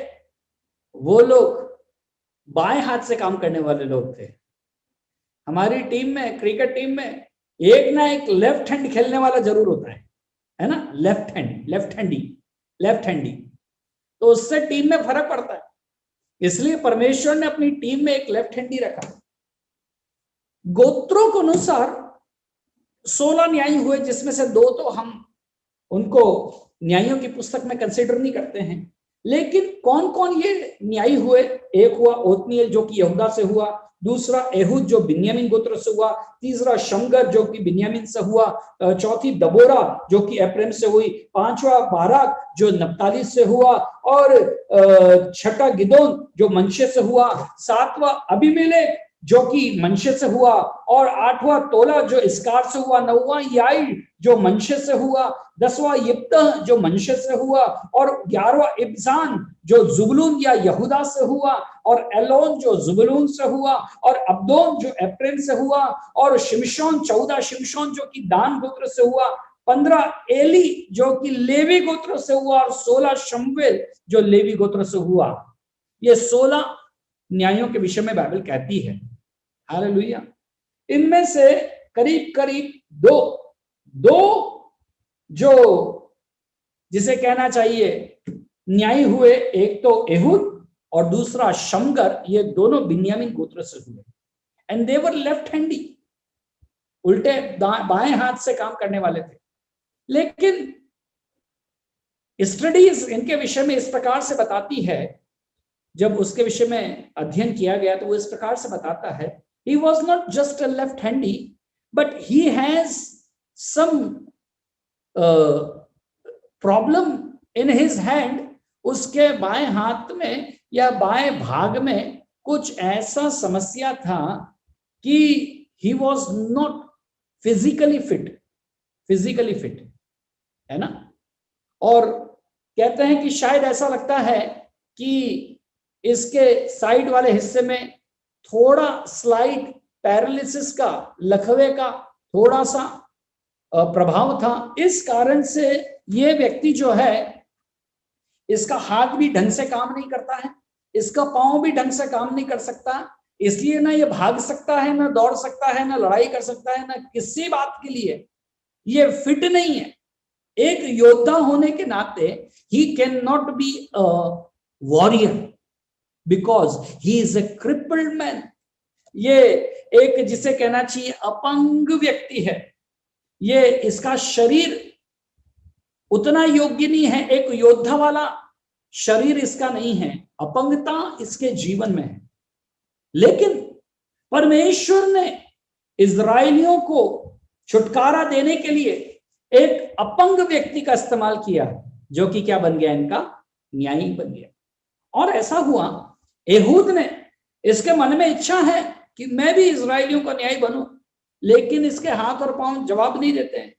वो लोग बाएं हाथ से काम करने वाले लोग थे। हमारी टीम में, क्रिकेट टीम में, एक ना एक लेफ्ट हैंड खेलने वाला जरूर होता है ना, लेफ्ट हैंडी। तो उससे टीम में फर्क पड़ता है, इसलिए परमेश्वर ने अपनी टीम में एक लेफ्ट हैंडी रखा। गोत्रों के अनुसार 16 न्यायी हुए, जिसमें से 2 तो हम उनको न्यायियों की पुस्तक में कंसीडर नहीं करते हैं। लेकिन कौन कौन ये न्यायी हुए, एक हुआ ओत्निएल जो कि यहूदा से हुआ, दूसरा एहूद जो बिन्यामीन गोत्र से हुआ, तीसरा शमगर जो कि बिन्यामीन से हुआ, चौथी दबोरा जो कि एफ्रेम से हुई, पांचवा बाराक जो नप्ताली से हुआ, और छठा गिदोन जो मनशे से हुआ, सातवां अबीमेलेक जो कि मनशे से हुआ, और आठवां तोला जो इस्कार से हुआ, नौवां याई जो मनशे से हुआ, 10वां यिप्तह जो मनशे से हुआ, और 11वां इब्जान जो जुबलून या यहूदा से हुआ, और एलोन जो जुबलून से हुआ, और अब्दोन जो एफ्रेम से हुआ, और शिमशोन 14 शिमशोन जो कि दान गोत्र से हुआ, 15 एली जो कि लेवी गोत्र से हुआ, और 16 शमूएल जो लेवी गोत्र से हुआ। ये 16 न्यायों के विषय में बाइबल कहती है। हालेलुया। इनमें से करीब करीब दो जो जिसे कहना चाहिए न्यायी हुए, एक तो एहूद और दूसरा शमगर, ये दोनों बिन्यामीन गोत्र से हुए। And they were left handy, उल्टे बाएं हाथ से काम करने वाले थे। लेकिन स्टडीज इनके विषय में इस प्रकार से बताती है, जब उसके विषय में अध्ययन किया गया तो वो इस प्रकार से बताता है, he was not just a left handy but he has some problem in his hand। उसके बाएं हाथ में या बाएं भाग में कुछ ऐसा समस्या था कि he was not physically fit, है ना। और कहते हैं कि शायद ऐसा लगता है कि इसके साइड वाले हिस्से में थोड़ा स्लाइड पैरालिसिस का, लकवे का थोड़ा सा प्रभाव था। इस कारण से ये व्यक्ति जो है, इसका हाथ भी ढंग से काम नहीं करता है, इसका पांव भी ढंग से काम नहीं कर सकता, इसलिए ना ये भाग सकता है, ना दौड़ सकता है, ना लड़ाई कर सकता है, ना किसी बात के लिए ये फिट नहीं है। एक योद्धा होने के नाते he can not be a warrior because he is a crippled man. ये एक जिसे कहना चाहिए अपंग व्यक्ति है, ये इसका शरीर उतना योग्य नहीं है, एक योद्धा वाला शरीर इसका नहीं है, अपंगता इसके जीवन में है। लेकिन परमेश्वर ने इजरायलियों को छुटकारा देने के लिए एक अपंग व्यक्ति का इस्तेमाल किया, जो कि क्या बन गया, इनका न्यायी बन गया। और ऐसा हुआ, एहूद ने, इसके मन में इच्छा है कि मैं भी इजरायलियों का न्यायी बनूं, लेकिन इसके हाथ और पांव जवाब नहीं देते हैं।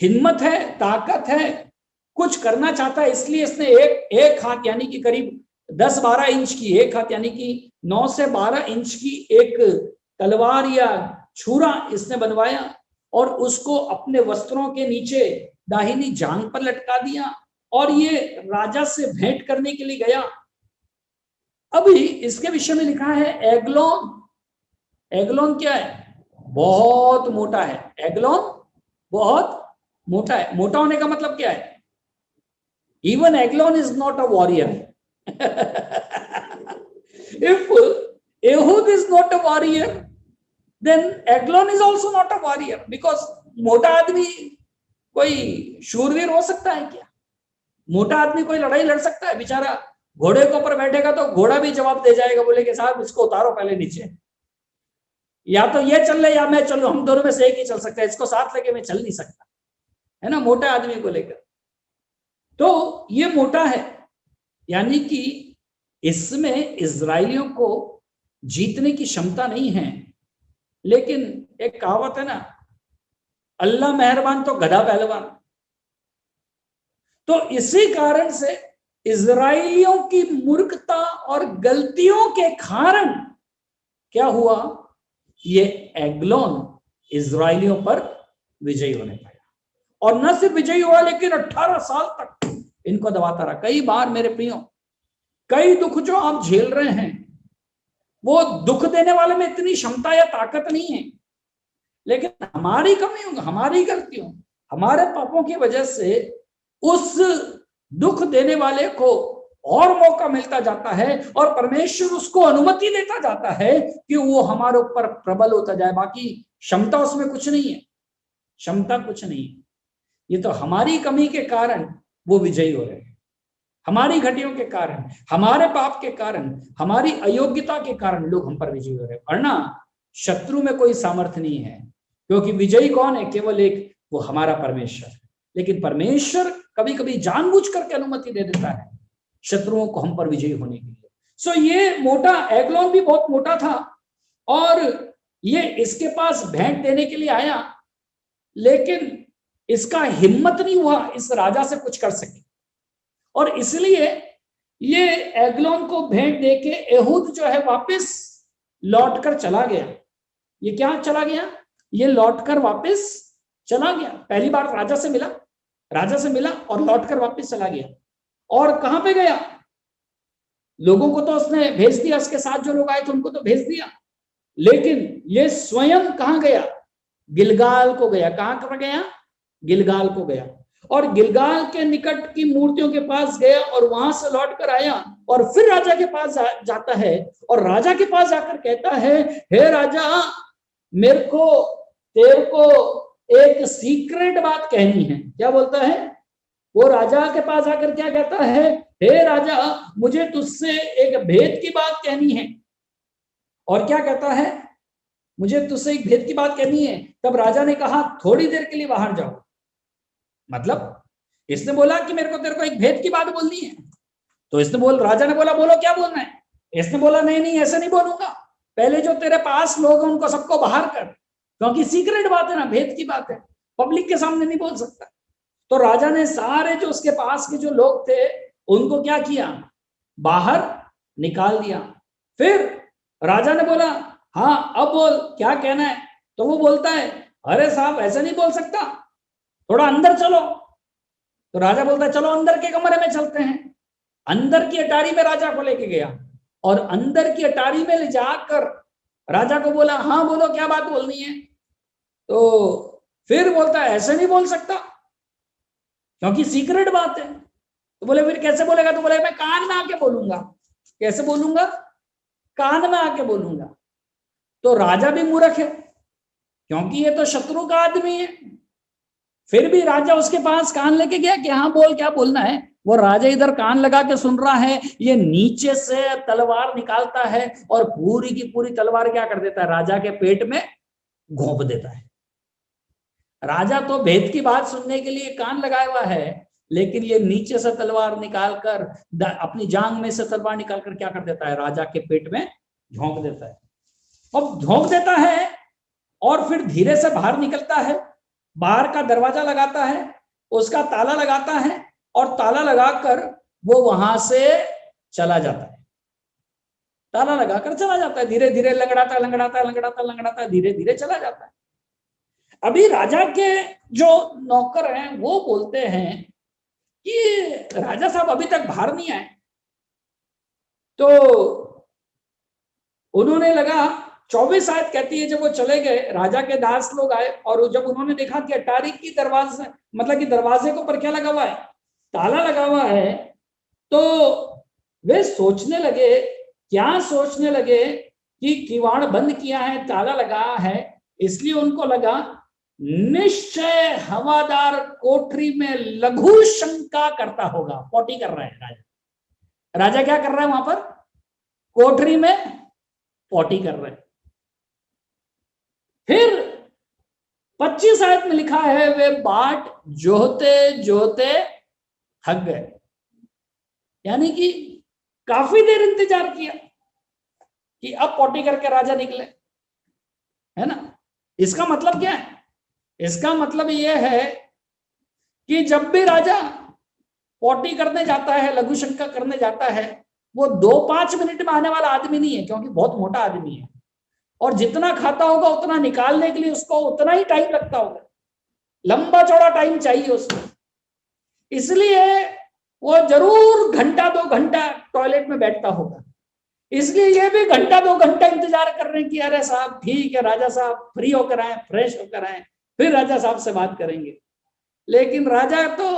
हिम्मत है, ताकत है, कुछ करना चाहता है, इसलिए इसने एक हाथ यानी कि करीब 10-12 इंच की, एक हाथ यानी कि 9 से 12 इंच की एक तलवार या छुरा इसने बनवाया और उसको अपने वस्त्रों के नीचे दाहिनी जांघ पर लटका दिया और ये राजा से भेंट करने के लिए गया। अभी इसके विषय में लिखा है एग्लोन। एग्लोन क्या है? बहुत मोटा है। एग्लोन बहुत मोटा है। मोटा होने का मतलब क्या है? Even Eglon is not a warrior. If Ehud is not a warrior, then Eglon is also not a warrior, because मोटा आदमी कोई शूरवीर हो सकता है क्या? मोटा आदमी कोई लड़ाई लड़ सकता है? बेचारा घोड़े के ऊपर बैठेगा तो घोड़ा भी जवाब दे जाएगा, बोले कि साहब इसको उतारो पहले नीचे, या तो ये चल ले या मैं चलूं, हम दोनों में से एक ही चल सकता है, इसको साथ लेके मैं चल नहीं सकता, है ना, मोटा आदमी को लेकर। तो ये मोटा है, यानी कि इसमें इजराइलियों को जीतने की क्षमता नहीं है। लेकिन एक कहावत है ना, अल्लाह मेहरबान तो गधा पहलवान। तो इसी कारण से इजराइलियों की मूर्खता और गलतियों के कारण क्या हुआ, ये एग्लोन इजराइलियों पर विजयी होने पाया। और न सिर्फ विजयी हुआ, लेकिन 18 साल तक इनको दबाता रहा। कई बार मेरे प्रियो, कई दुख जो आप झेल रहे हैं, वो दुख देने वाले में इतनी क्षमता या ताकत नहीं है, लेकिन हमारी कमियों, हमारी गलतियों, हमारे पापों की वजह से उस दुख देने वाले को और मौका मिलता जाता है, और परमेश्वर उसको अनुमति देता जाता है कि वो हमारे ऊपर प्रबल होता जाए। बाकी क्षमता उसमें कुछ नहीं है, क्षमता कुछ नहीं है। ये तो हमारी कमी के कारण वो विजयी हो रहे हैं, हमारी घटियों के कारण, हमारे पाप के कारण, हमारी अयोग्यता के कारण लोग हम पर विजयी हो रहे हैं। वरना शत्रु में कोई सामर्थ्य नहीं है, क्योंकि विजयी कौन है? केवल एक, वो हमारा परमेश्वर। लेकिन परमेश्वर कभी कभी जानबूझ करके अनुमति दे देता है शत्रुओं को हम पर विजयी होने के लिए। सो ये मोटा एग्लोन भी बहुत मोटा था, और ये इसके पास भेंट देने के लिए आया, लेकिन इसका हिम्मत नहीं हुआ इस राजा से कुछ कर सके, और इसलिए ये एग्लोन को भेंट देके एहूद जो है वापस लौटकर चला गया। ये क्या चला गया? ये लौटकर वापस चला गया। पहली बार राजा से मिला और लौटकर वापस चला गया। और कहां पे गया? लोगों को तो उसने भेज दिया, उसके साथ जो लोग आए थे उनको तो भेज दिया, लेकिन ये स्वयं कहां गया? गिलगाल को गया। कहां पर गया? गिलगाल को गया, और गिलगाल के निकट की मूर्तियों के पास गया, और वहां से लौट कर आया, और फिर राजा के पास जाता है, और राजा के पास जाकर कहता है, हे राजा, मेरे को तेरे को एक सीक्रेट बात कहनी है। क्या बोलता है वो? राजा के पास आकर क्या कहता है? हे राजा, मुझे तुझसे एक भेद की बात कहनी है। और क्या कहता है? मुझे तुझसे एक भेद की बात कहनी है। तब राजा ने कहा, थोड़ी देर के लिए बाहर जाओ। मतलब इसने बोला कि मेरे को तेरे को एक भेद की बात बोलनी है, तो राजा ने बोला, बोलो क्या बोलना है? इसने बोला, नहीं ऐसे नहीं बोलूंगा, पहले जो तेरे पास लोग हैं उनको सबको बाहर कर, क्योंकि सीक्रेट बात है ना, भेद की बात है, पब्लिक के सामने नहीं बोल सकता। तो राजा ने सारे जो उसके पास के जो लोग थे उनको क्या किया? बाहर निकाल दिया। फिर राजा ने बोला, हाँ अब बोल, क्या कहना है? तो वो बोलता है, अरे साहब ऐसे नहीं बोल सकता, थोड़ा अंदर चलो। तो राजा बोलता है, चलो अंदर के कमरे में चलते हैं। अंदर की अटारी में राजा को लेके गया, और अंदर की अटारी में ले जाकर राजा को बोला, हाँ बोलो क्या बात बोलनी है? तो फिर बोलता है, ऐसे नहीं बोल सकता क्योंकि सीक्रेट बात है। तो बोले, फिर कैसे बोलेगा? तो बोले, मैं कान में आके बोलूंगा। कैसे बोलूंगा? कान में आके बोलूंगा। तो राजा भी मूर्ख है, क्योंकि ये तो शत्रु का आदमी है। फिर भी राजा उसके पास कान लेके गया कि हाँ बोल, क्या बोलना है? वो राजा इधर कान लगा के सुन रहा है, ये नीचे से तलवार निकालता है, और पूरी की पूरी तलवार क्या कर देता है? राजा के पेट में घोंप देता है। राजा तो भेद की बात सुनने के लिए कान लगाया हुआ है, लेकिन ये नीचे से तलवार निकालकर, अपनी जांग में से तलवार निकालकर क्या कर देता है? राजा के पेट में झोंक देता है। अब झोंक देता है, और फिर धीरे से बाहर निकलता है, बाहर का दरवाजा लगाता है, उसका ताला लगाता है, और ताला लगाकर वो वहां से चला जाता है। ताला लगाकर चला जाता है, धीरे धीरे लंगड़ाता धीरे धीरे चला जाता है। अभी राजा के जो नौकर हैं वो बोलते हैं कि राजा साहब अभी तक बाहर नहीं आए। तो उन्होंने लगा 24 आयत कहती है जब वो चले गए, राजा के दास लोग आए और जब उन्होंने देखा कि अटारी की दरवाजे, मतलब कि दरवाजे के ऊपर क्या लगा हुआ है, ताला लगा हुआ है, तो वे सोचने लगे, क्या सोचने लगे कि किवाड़ बंद किया है, ताला लगा है, इसलिए उनको लगा निश्चय हवादार कोठरी में लघु शंका करता होगा। पोटी कर रहा है राजा। राजा क्या कर रहा है वहां पर? कोठरी में पोटी कर रहे हैं। फिर 25 आयत में लिखा है वे बाट जोहते जोहते थक गए, यानी कि काफी देर इंतजार किया कि अब पोटी करके राजा निकले, है ना। इसका मतलब क्या है? इसका मतलब यह है कि जब भी राजा पोटी करने जाता है, लघु शंका करने जाता है, वो 2-5 मिनट में आने वाला आदमी नहीं है, क्योंकि बहुत मोटा आदमी है और जितना खाता होगा उतना निकालने के लिए उसको उतना ही टाइम लगता होगा, लंबा चौड़ा टाइम चाहिए उसको। इसलिए वो जरूर घंटा 2 घंटा टॉयलेट में बैठता होगा। इसलिए ये भी घंटा 2 घंटा इंतजार कर रहे हैं कि अरे साहब ठीक है, राजा साहब फ्री होकर आए, फ्रेश होकर आए, फिर राजा साहब से बात करेंगे। लेकिन राजा तो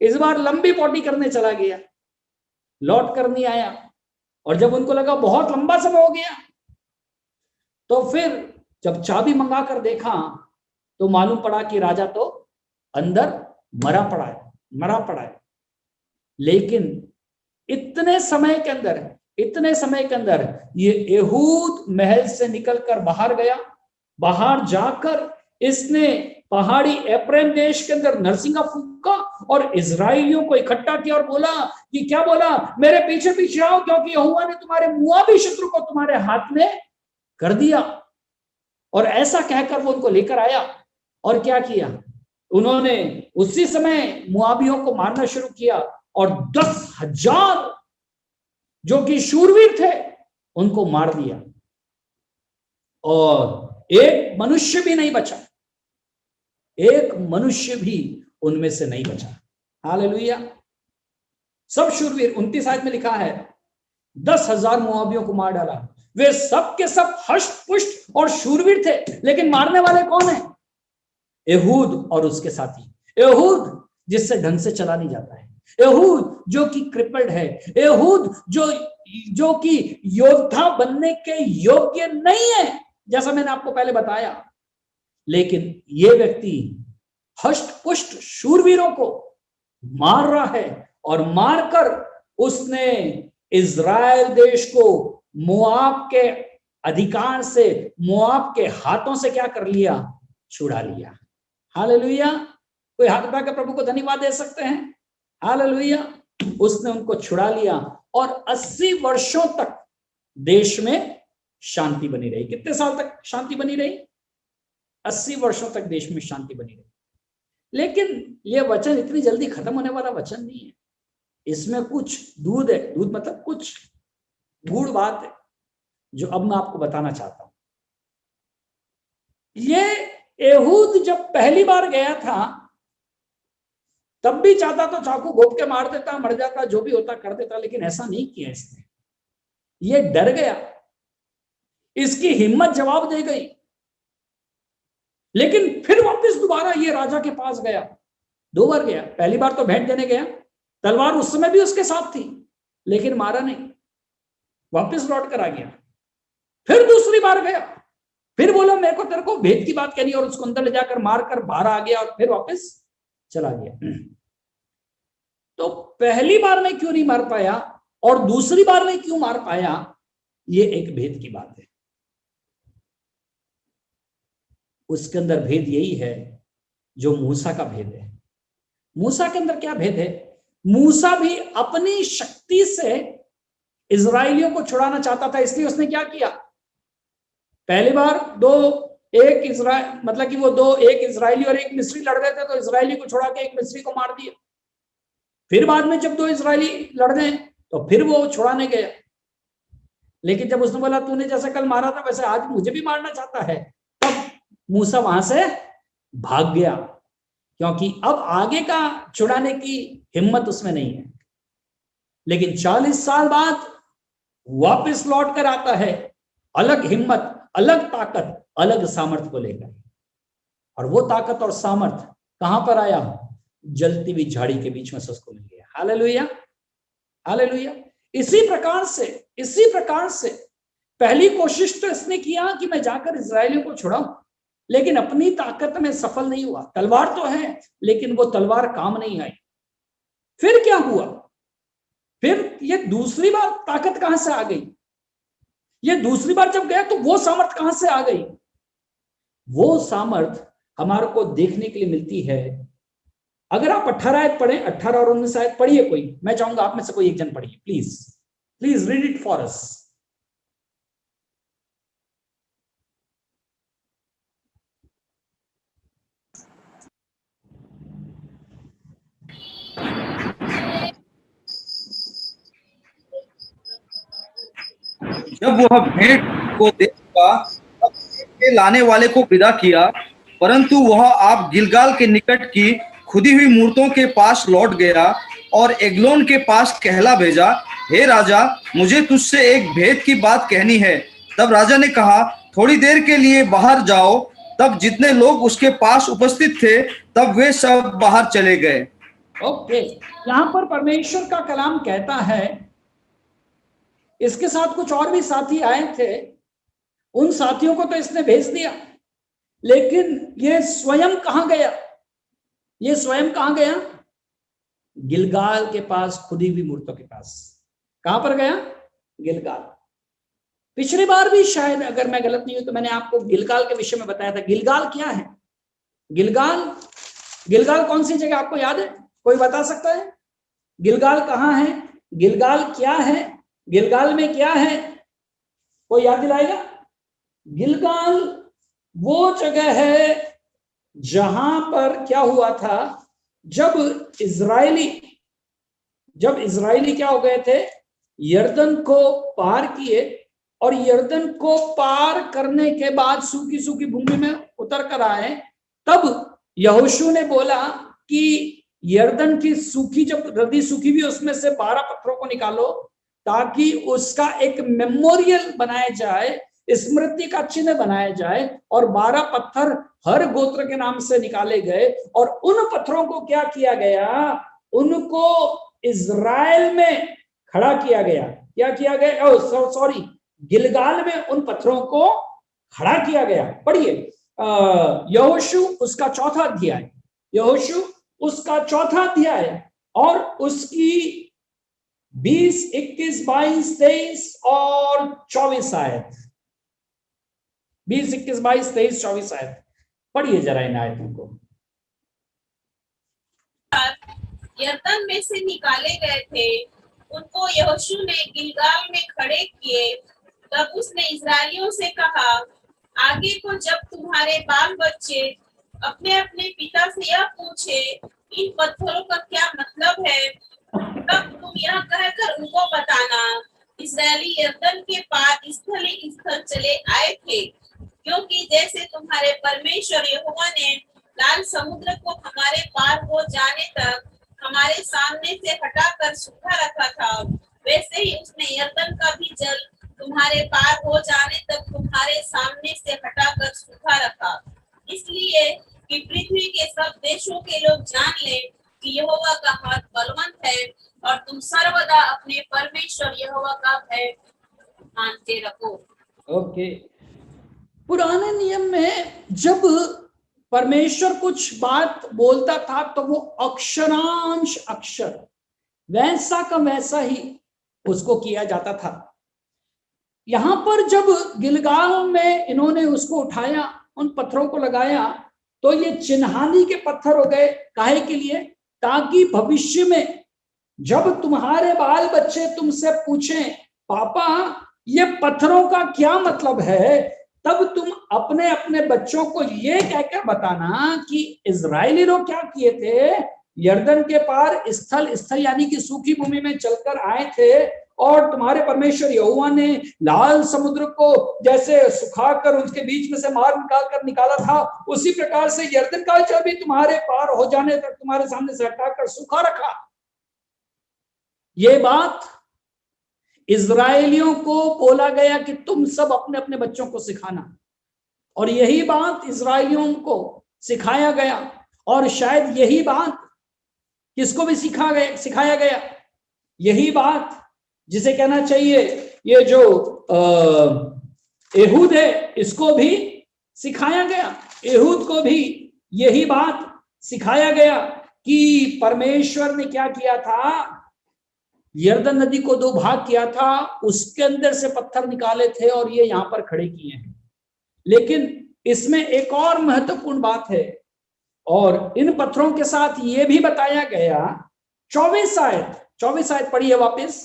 इस बार लंबी पोटी करने चला गया, लौट कर नहीं आया। और जब उनको लगा बहुत लंबा समय हो गया, तो फिर जब चाबी मंगा कर देखा तो मालूम पड़ा कि राजा तो अंदर मरा पड़ा है। लेकिन इतने समय के अंदर ये एहूद महल से निकलकर बाहर गया। बाहर जाकर इसने पहाड़ी एफ्राइम देश के अंदर नरसिंगा फूंका और इजराइलियों को इकट्ठा किया और बोला कि क्या बोला, मेरे पीछे पीछे आओ, क्योंकि यहोवा ने तुम्हारे मुआबी शत्रु को तुम्हारे हाथ में कर दिया। और ऐसा कहकर वो उनको लेकर आया और क्या किया, उन्होंने उसी समय मुआबियों को मारना शुरू किया और 10,000 जो कि शूरवीर थे उनको मार दिया और एक मनुष्य भी नहीं बचा, एक मनुष्य भी उनमें से नहीं बचा। हालेलुया। सब शूरवीर, 29 आयत में लिखा है 10,000 मुआबियों को मार डाला। वे सब के सब हष्ट पुष्ट और शूरवीर थे, लेकिन मारने वाले कौन है? एहूद और उसके साथी। एहूद जिससे ढंग से चला नहीं जाता है, एहूद जो कि क्रिपल्ड है, एहूद जो कि योद्धा बनने के योग्य नहीं है, जैसा मैंने आपको पहले बताया। लेकिन ये व्यक्ति हष्ट पुष्ट शूरवीरों को मार रहा है और मारकर उसने इजराइल देश को मोआब के अधिकार से, मोआब के हाथों से क्या कर लिया? छुड़ा लिया। हालेलुया। कोई हाथ उठाकर प्रभु को धन्यवाद दे सकते हैं? हालेलुया। उसने उनको छुड़ा लिया और 80 वर्षों तक देश में शांति बनी रही। कितने साल तक शांति बनी रही? 80 वर्षों तक देश में शांति बनी रही। लेकिन यह वचन इतनी जल्दी खत्म होने वाला वचन नहीं है, इसमें कुछ दूध है। दूध मतलब कुछ गूढ़ बात है जो अब मैं आपको बताना चाहता हूं। ये एहूद जब पहली बार गया था तब भी चाहता तो चाकू घोंप के मार देता, मर जाता, जो भी होता कर देता, लेकिन ऐसा नहीं किया इसने। ये डर गया, इसकी हिम्मत जवाब दे गई। लेकिन फिर वापस दोबारा ये राजा के पास गया, 2 बार गया। पहली बार तो भेंट देने गया, तलवार उस समय भी उसके साथ थी, लेकिन मारा नहीं, वापस लौट कर आ गया। फिर दूसरी बार गया, फिर बोला मेरे को तेरे को भेद की बात कहनी, और उसको अंदर ले जाकर मारकर बाहर आ गया और फिर वापस चला गया। तो पहली बार में क्यों नहीं मार पाया और दूसरी बार में क्यों मार पाया, ये एक भेद की बात है। उसके अंदर भेद यही है जो मूसा का भेद है। मूसा के अंदर क्या भेद है? मूसा भी अपनी शक्ति से इजराइलियों को छुड़ाना चाहता था, इसलिए उसने क्या किया? पहली बार एक इजरायली और एक मिस्री लड़ रहे थे, तो इजरायली को छुड़ा के एक मिस्री को मार दिया। फिर बाद में जब 2 इजरायली लड़ रहे तो फिर वो छुड़ाने गया, लेकिन जब उसने बोला तूने जैसे कल मारा था वैसे आज मुझे भी मारना चाहता है, तब मूसा वहां से भाग गया, क्योंकि अब आगे का छुड़ाने की हिम्मत उसमें नहीं है। लेकिन 40 साल बाद वापस लौट कर आता है, अलग हिम्मत, अलग ताकत, अलग सामर्थ को लेकर। और वो ताकत और सामर्थ कहां पर आया? जलती हुई झाड़ी के बीच में से उसको मिल गया। Hallelujah, hallelujah. इसी प्रकार से पहली कोशिश तो इसने किया कि मैं जाकर इजरायलियों को छुड़ाऊं, लेकिन अपनी ताकत में सफल नहीं हुआ। तलवार तो है, लेकिन वो तलवार काम नहीं आई। फिर क्या हुआ? फिर ये दूसरी बार ताकत कहां से आ गई? ये दूसरी बार जब गया तो वो सामर्थ कहां से आ गई? वो सामर्थ हमारे को देखने के लिए मिलती है। अगर आप 18 आयत पढ़ें, 18 और 19 आयत पढ़िए। कोई, मैं चाहूंगा आप में से कोई एक जन पढ़िए, please please read it for us. जब वह भेंट को देखा तब भेंट के लाने वाले को विदा किया, परंतु वह आप गिलगाल के निकट की खुदी हुई मूर्तों के पास लौट गया और एग्लोन के पास कहला भेजा, हे राजा, मुझे तुझसे एक भेद की बात कहनी है। तब राजा ने कहा, थोड़ी देर के लिए बाहर जाओ। तब जितने लोग उसके पास उपस्थित थे तब वे सब बाहर चले गए। ओके, यहां पर परमेश्वर का कलाम कहता है, इसके साथ कुछ और भी साथी आए थे, उन साथियों को तो इसने भेज दिया, लेकिन ये स्वयं कहां गया? ये स्वयं कहां गया? गिलगाल के पास, खुदी हुई मूर्तों के पास। कहां पर गया? गिलगाल। पिछली बार भी शायद, अगर मैं गलत नहीं हूं, तो मैंने आपको गिलगाल के विषय में बताया था। गिलगाल क्या है? गिलगाल कौन सी जगह आपको याद है? कोई बता सकता है? गिलगाल कहां है? गिलगाल क्या है? गिलगाल में क्या है? कोई याद दिलाएगा? गिलगाल वो जगह है जहां पर क्या हुआ था, जब इजरायली क्या हो गए थे, यरदन को पार किए, और यरदन को पार करने के बाद सूखी सूखी भूमि में उतर कर आए, तब यहोशू ने बोला कि यरदन की सूखी, जब नदी सूखी भी, उसमें से 12 पत्थरों को निकालो, ताकि उसका एक मेमोरियल बनाया जाए, स्मृति का चिन्ह बनाया जाए। और 12 पत्थर हर गोत्र के नाम से निकाले गए, और उन पत्थरों को क्या किया गया? उनको इजराइल में खड़ा किया गया। क्या किया गया? सॉरी, गिलगाल में उन पत्थरों को खड़ा किया गया। पढ़िए यहोशू उसका 4था अध्याय, यहोशू उसका 4था अध्याय और उसकी 20, 21, 22, 23 और 24 आयत। 20, 21, 22, 23, 24 आयत पढ़िए जरा इन आयतों को। यरदन में से निकाले गए थे, उनको यहोशू ने गिलगाल में खड़े किए। तब उसने इस्राएलियों से कहा, आगे को जब तुम्हारे बाल बच्चे अपने अपने पिता से यह पूछे, इन पत्थरों का क्या मतलब है, तब तुम यह कहकर उनको बताना, इस्राएली यरदन के पार स्थल चले आए थे, क्योंकि जैसे तुम्हारे परमेश्वर यहोवा ने लाल समुद्र को हमारे पार हो जाने तक हमारे सामने से हटाकर सूखा रखा था, वैसे ही उसने यरदन का भी जल तुम्हारे पार हो जाने तक तुम्हारे सामने से हटाकर सूखा रखा, इसलिए कि पृथ्वी के सब देशों के लोग जान ले कि यहोवा का हाथ बलवंत है, और तुम सर्वदा अपने परमेश्वर यहोवा का भय मानते रहो। ओके, पुराने नियम में जब परमेश्वर कुछ बात बोलता था तो वो अक्षरांश अक्षर वैसा का वैसा ही उसको किया जाता था। यहां पर जब गिलगाल में इन्होंने उसको उठाया, उन पत्थरों को लगाया, तो ये चिन्हानी के पत्थर हो गए। काहे के लिए? ताकि भविष्य में जब तुम्हारे बाल बच्चे तुमसे पूछें, पापा ये पत्थरों का क्या मतलब है, तब तुम अपने अपने बच्चों को ये कहकर बताना कि इजरायली लोग क्या किए थे, यरदन के पार स्थल यानी कि सूखी भूमि में चलकर आए थे, और तुम्हारे परमेश्वर यहोवा ने लाल समुद्र को जैसे सुखाकर उसके बीच में से मार निकाला था, उसी प्रकार से यरदन का जल भी तुम्हारे पार हो जाने तक तुम्हारे सामने से हटाकर सूखा रखा। ये बात इजरायलियों को बोला गया कि तुम सब अपने अपने बच्चों को सिखाना, और यही बात इजरायलियों को सिखाया गया। और शायद यही बात किसको भी सिखाया गया, यही बात जिसे कहना चाहिए ये जो एहूद है, इसको भी सिखाया गया। एहूद को भी यही बात सिखाया गया कि परमेश्वर ने क्या किया था, यरदन नदी को दो भाग किया था, उसके अंदर से पत्थर निकाले थे और ये यहां पर खड़े किए हैं। लेकिन इसमें एक और महत्वपूर्ण बात है, और इन पत्थरों के साथ ये भी बताया गया, 24 आयत पढ़िए वापस,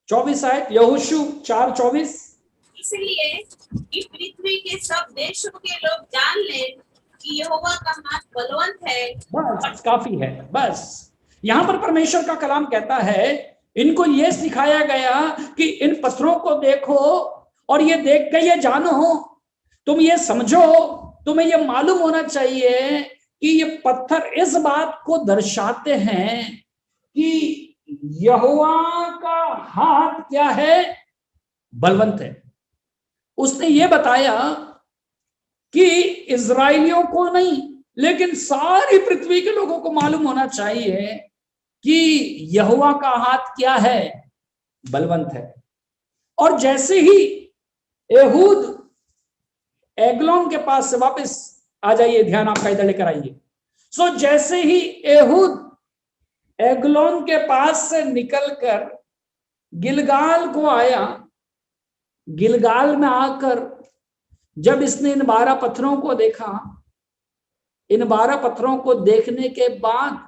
24 आयत, यहोशू 4:24। इसलिए कि पृथ्वी के सब देशों के लोग जान लें कि यहोवा का हाथ बलवंत है। बस काफी है। बस यहां पर परमेश्वर का कलाम कहता है, इनको ये सिखाया गया कि इन पत्थरों को देखो और ये देख के ये जानो, तुम ये समझो, तुम्हें ये मालूम होना चाहिए कि ये पत्थर इस बात को दर्शाते हैं कि यहोवा का हाथ क्या है, बलवंत है। उसने ये बताया कि इजराइलियों को नहीं, लेकिन सारी पृथ्वी के लोगों को मालूम होना चाहिए कि यहोवा का हाथ क्या है, बलवंत है। और जैसे ही एहूद एग्लोन के पास से, वापस आ जाइए, ध्यान आपका इधर लेकर आइए। जैसे ही एहूद एग्लोन के पास से निकलकर गिलगाल को आया, गिलगाल में आकर जब इसने इन 12 पत्थरों को देखा, इन 12 पत्थरों को देखने के बाद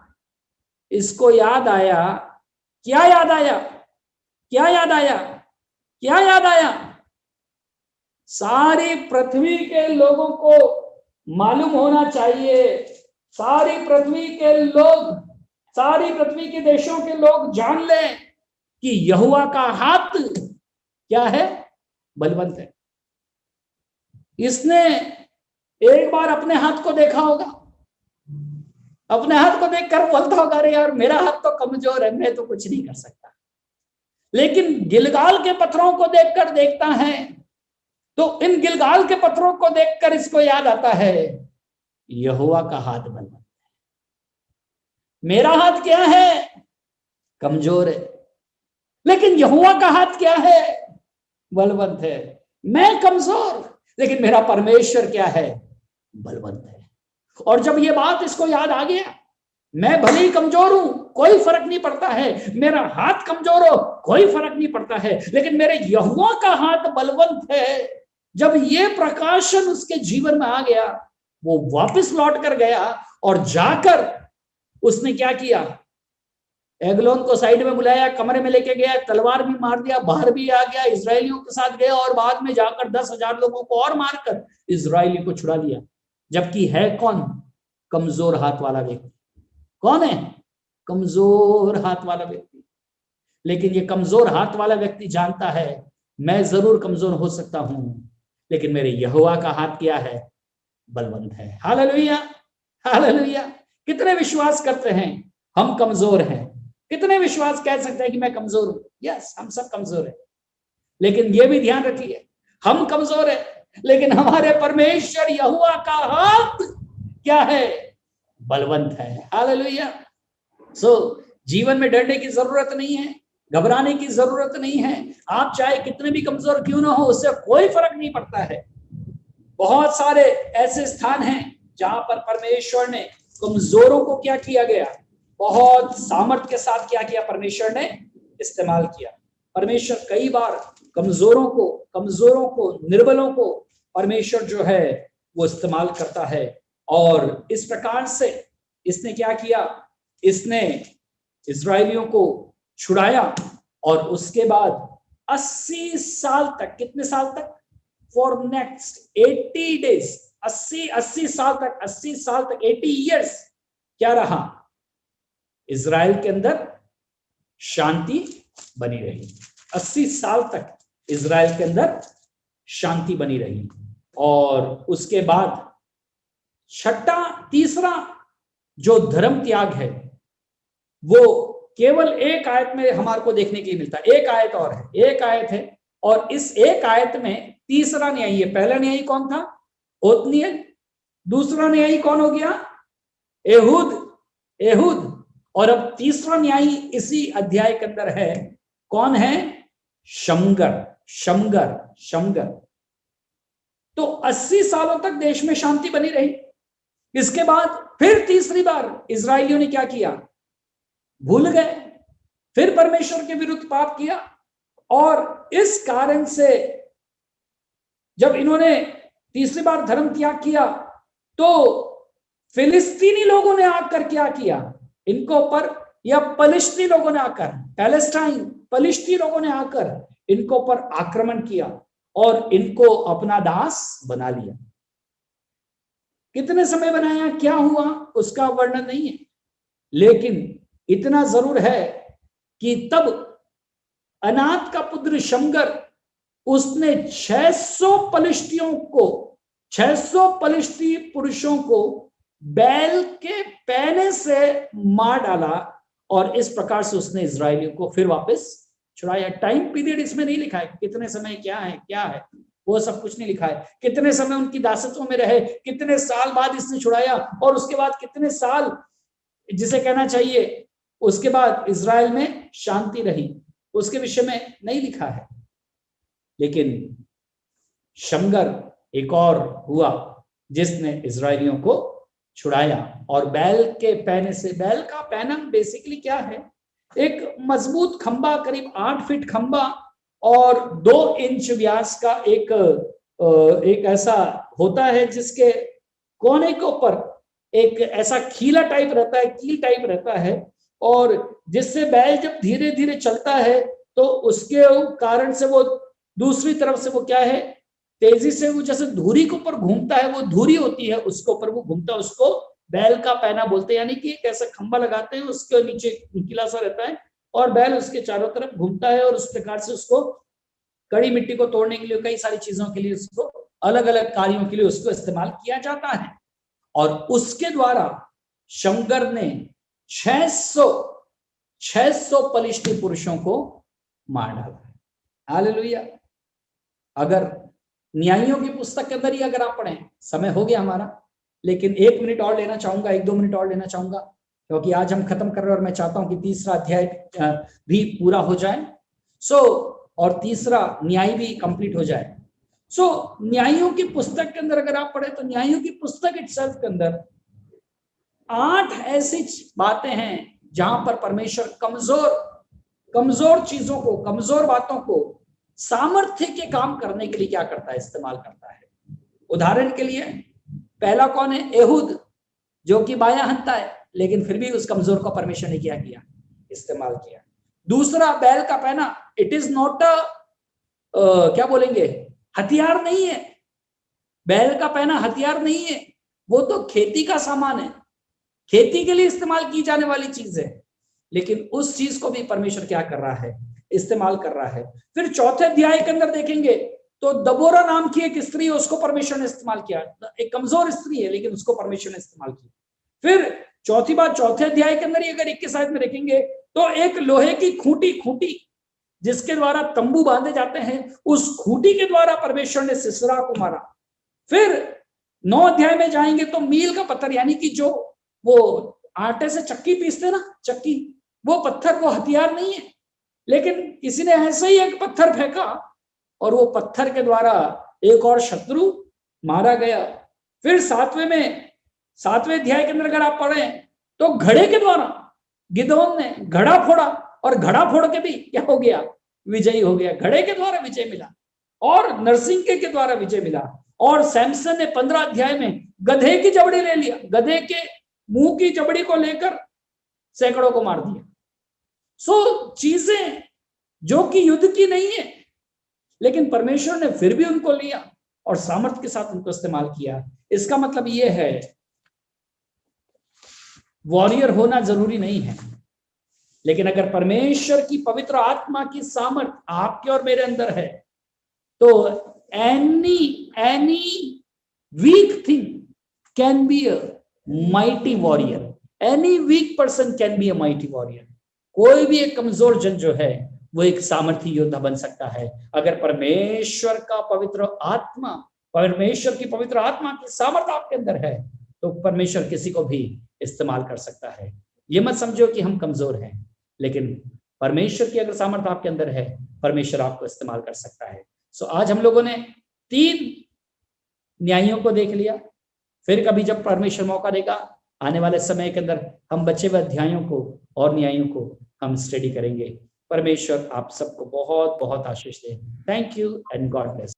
इसको याद आया, क्या याद आया, क्या याद आया, क्या याद आया? सारी पृथ्वी के लोगों को मालूम होना चाहिए, सारी पृथ्वी के लोग, सारी पृथ्वी के देशों के लोग जान लें कि यहोवा का हाथ क्या है, बलवंत है। इसने एक बार अपने हाथ को देखा होगा, अपने हाथ को देखकर बोलता होगा, अरे यार मेरा हाथ तो कमजोर है, मैं तो कुछ नहीं कर सकता। लेकिन गिलगाल के पत्थरों को देखकर देखता है, तो इन गिलगाल के पत्थरों को देखकर इसको याद आता है, यहोवा का हाथ बलवंत है। मेरा हाथ क्या है, कमजोर है, लेकिन यहोवा का हाथ क्या है, बलवंत है। मैं कमजोर, लेकिन मेरा परमेश्वर क्या है, बलवंत है। और जब ये बात इसको याद आ गया, मैं भले ही कमजोर हूं, कोई फर्क नहीं पड़ता है, मेरा हाथ कमजोर हो, कोई फर्क नहीं पड़ता है, लेकिन मेरे यहोवा का हाथ बलवंत है। जब ये प्रकाशन उसके जीवन में आ गया, वो वापस लौट कर गया और जाकर उसने क्या किया, एग्लोन को साइड में बुलाया, कमरे में लेके गया, तलवार भी मार दिया, बाहर भी आ गया, इजरायलियों के साथ गया और बाद में जाकर 10,000 लोगों को और मारकर इजरायली को छुड़ा लिया। जबकि है कौन, कमजोर हाथ वाला व्यक्ति। कौन है, कमजोर हाथ वाला व्यक्ति। लेकिन ये कमजोर हाथ वाला व्यक्ति जानता है, मैं जरूर कमजोर हो सकता हूं, लेकिन मेरे यहोवा का हाथ क्या है, बलवंत है। Hallelujah, hallelujah. कितने विश्वास करते हैं हम कमजोर हैं? कितने विश्वास कह सकते हैं कि मैं कमजोर हूं? यस, हम सब कमजोर हैं, लेकिन ये भी ध्यान रखिए, हम कमजोर हैं, लेकिन हमारे परमेश्वर यहोवा का हाथ क्या है, बलवंत है। हालेलुया। जीवन में डरने की जरूरत नहीं है, घबराने की जरूरत नहीं है। आप चाहे कितने भी कमजोर क्यों ना हो, उससे कोई फर्क नहीं पड़ता है। बहुत सारे ऐसे स्थान हैं जहां पर परमेश्वर ने कमजोरों को क्या किया गया, बहुत सामर्थ्य के साथ क्या किया, परमेश्वर ने इस्तेमाल किया। परमेश्वर कई बार कमजोरों को, निर्बलों को परमेश्वर जो है वो इस्तेमाल करता है। और इस प्रकार से इसने क्या किया, इसने इजरायलियों को छुड़ाया और उसके बाद 80 साल तक, कितने साल तक, फॉर नेक्स्ट 80 डेज, 80 साल तक 80 ईयर्स क्या रहा, इजराइल के अंदर शांति बनी रही। 80 साल तक इजराइल के अंदर शांति बनी रही। और उसके बाद तीसरा जो धर्म त्याग है वो केवल एक आयत में हमारे को देखने के लिए मिलता है। एक आयत और है, एक आयत है, और इस एक आयत में तीसरा न्यायी है। पहला न्यायी कौन था? ओत्निएल। दूसरा न्यायी कौन हो गया? एहूद। और अब तीसरा न्यायी इसी अध्याय के अंदर है। कौन है? शमगर। तो 80 सालों तक देश में शांति बनी रही। इसके बाद फिर तीसरी बार इजरायलियों ने क्या किया? भूल गए, फिर परमेश्वर के विरुद्ध पाप किया। और इस कारण से जब इन्होंने तीसरी बार धर्म त्याग किया तो फिलिस्तीनी लोगों ने आकर क्या किया इनको ऊपर, या पलिश्ती लोगों ने आकर, पलिश्ती लोगों ने आकर इनको ऊपर आक्रमण किया और इनको अपना दास बना लिया। कितने समय बनाया, क्या हुआ, उसका वर्णन नहीं है, लेकिन इतना जरूर है कि तब अनात का पुत्र शमगर उसने 600 पलिश्ती पुरुषों को बैल के पैने से मार डाला और इस प्रकार से उसने इजरायलियों को फिर वापस छुड़ाया। टाइम पीरियड इसमें नहीं लिखा है, कितने समय क्या है वो सब कुछ नहीं लिखा है। कितने समय उनकी दासत्व में रहे, कितने साल बाद इसने छुड़ाया, और उसके बाद कितने साल, जिसे कहना चाहिए उसके बाद इजराइल में शांति रही, उसके विषय में नहीं लिखा है। लेकिन शमगर एक और हुआ जिसने इजरायलियों को छुड़ाया और बैल के पैने से, बैल का पैना बेसिकली क्या है, एक मजबूत खंबा, करीब 8 फीट खंबा और 2 इंच व्यास का एक ऐसा होता है जिसके कोने के ऊपर एक ऐसा कील टाइप रहता है, और जिससे बैल जब धीरे धीरे चलता है तो उसके कारण से वो दूसरी तरफ से वो क्या है, तेजी से वो जैसे धुरी के ऊपर घूमता है, वो धुरी होती है उसके ऊपर वो घूमता है, उसको बैल का पैना बोलते हैं। यानी कि एक ऐसा खंबा लगाते हैं, उसके नीचे नुकीला सा रहता है और बैल उसके चारों तरफ घूमता है, और उस प्रकार से उसको कड़ी मिट्टी को तोड़ने के लिए, कई सारी चीजों के लिए, उसको अलग अलग कार्यों के लिए उसको इस्तेमाल किया जाता है। और उसके द्वारा शमगर ने 600 पलिश्ती पुरुषों को मार डाला है। हालेलुया। अगर न्यायियों की पुस्तक के अंदर ही अगर आप पढ़ें, समय हो गया हमारा, लेकिन 1 मिनट और लेना चाहूंगा, 1-2 मिनट और लेना चाहूंगा, क्योंकि आज हम खत्म कर रहे हैं और मैं चाहता हूं कि तीसरा अध्याय भी पूरा हो जाए। और तीसरा न्याय भी कंप्लीट हो जाए। न्यायियों की पुस्तक के अंदर अगर आप पढ़े तो न्यायियों की पुस्तक इटसेल्फ के अंदर 8 ऐसी बातें हैं जहां पर परमेश्वर कमजोर चीजों को, कमजोर बातों को सामर्थ्य के काम करने के लिए क्या करता है, इस्तेमाल करता है। उदाहरण के लिए पहला कौन है? एहूद, जो कि बायां हंता है, लेकिन फिर भी उस कमजोर को परमेश्वर ने क्या किया, इस्तेमाल किया। दूसरा बैल का पैना, इट इज नॉट क्या बोलेंगे, हथियार नहीं है। बैल का पैना हथियार नहीं है, वो तो खेती का सामान है, खेती के लिए इस्तेमाल की जाने वाली चीज है, लेकिन उस चीज को भी परमेश्वर क्या कर रहा है, इस्तेमाल कर रहा है। फिर चौथे अध्याय के अंदर देखेंगे तो दबोरा नाम की एक स्त्री है, उसको परमेश्वर ने इस्तेमाल किया। एक कमजोर स्त्री है लेकिन उसको परमेश्वर ने इस्तेमाल किया। फिर चौथी बात, चौथे अध्याय के अंदर ही अगर 21 आयत में देखेंगे तो एक लोहे की खूंटी जिसके द्वारा तंबू बांधे जाते हैं, उस खूंटी के द्वारा परमेश्वर ने सिसरा को मारा। फिर 9 अध्याय में जाएंगे तो मील का पत्थर, यानी कि जो वो आटे से चक्की पीसते ना, चक्की, वो पत्थर, वो हथियार नहीं है, लेकिन किसी ने ऐसे ही एक पत्थर फेंका और वो पत्थर के द्वारा एक और शत्रु मारा गया। फिर 7वें अध्याय के अंदर अगर आप पढ़ें तो घड़े के द्वारा गिदोन ने घड़ा फोड़ा और घड़ा फोड़ के भी क्या हो गया, विजयी हो गया। घड़े के द्वारा विजय मिला और नरसिंगे के द्वारा विजय मिला। और सैमसन ने 15 अध्याय में गधे की जबड़ी ले लिया, गधे के मुंह की जबड़ी को लेकर सैकड़ों को मार दिया। चीजें जो कि युद्ध की नहीं है, लेकिन परमेश्वर ने फिर भी उनको लिया और सामर्थ्य के साथ उनको इस्तेमाल किया। इसका मतलब यह है वॉरियर होना जरूरी नहीं है, लेकिन अगर परमेश्वर की पवित्र आत्मा की सामर्थ आपके और मेरे अंदर है तो any weak thing can be a mighty warrior, any weak person can be a mighty warrior. कोई भी एक कमजोर जन जो है वो एक सामर्थी योद्धा बन सकता है अगर परमेश्वर की पवित्र आत्मा की सामर्थ आपके अंदर है तो परमेश्वर किसी को भी इस्तेमाल कर सकता है। ये मत समझो कि हम कमजोर हैं, लेकिन परमेश्वर की अगर सामर्थ आपके अंदर है परमेश्वर आपको इस्तेमाल कर सकता है। सो आज हम लोगों ने 3 न्यायों को देख लिया। फिर कभी जब परमेश्वर मौका देगा आने वाले समय के अंदर हम बचे हुए अध्यायों को और न्यायों को हम स्टडी करेंगे। परमेश्वर आप सबको बहुत बहुत आशीष दे। Thank you and God bless.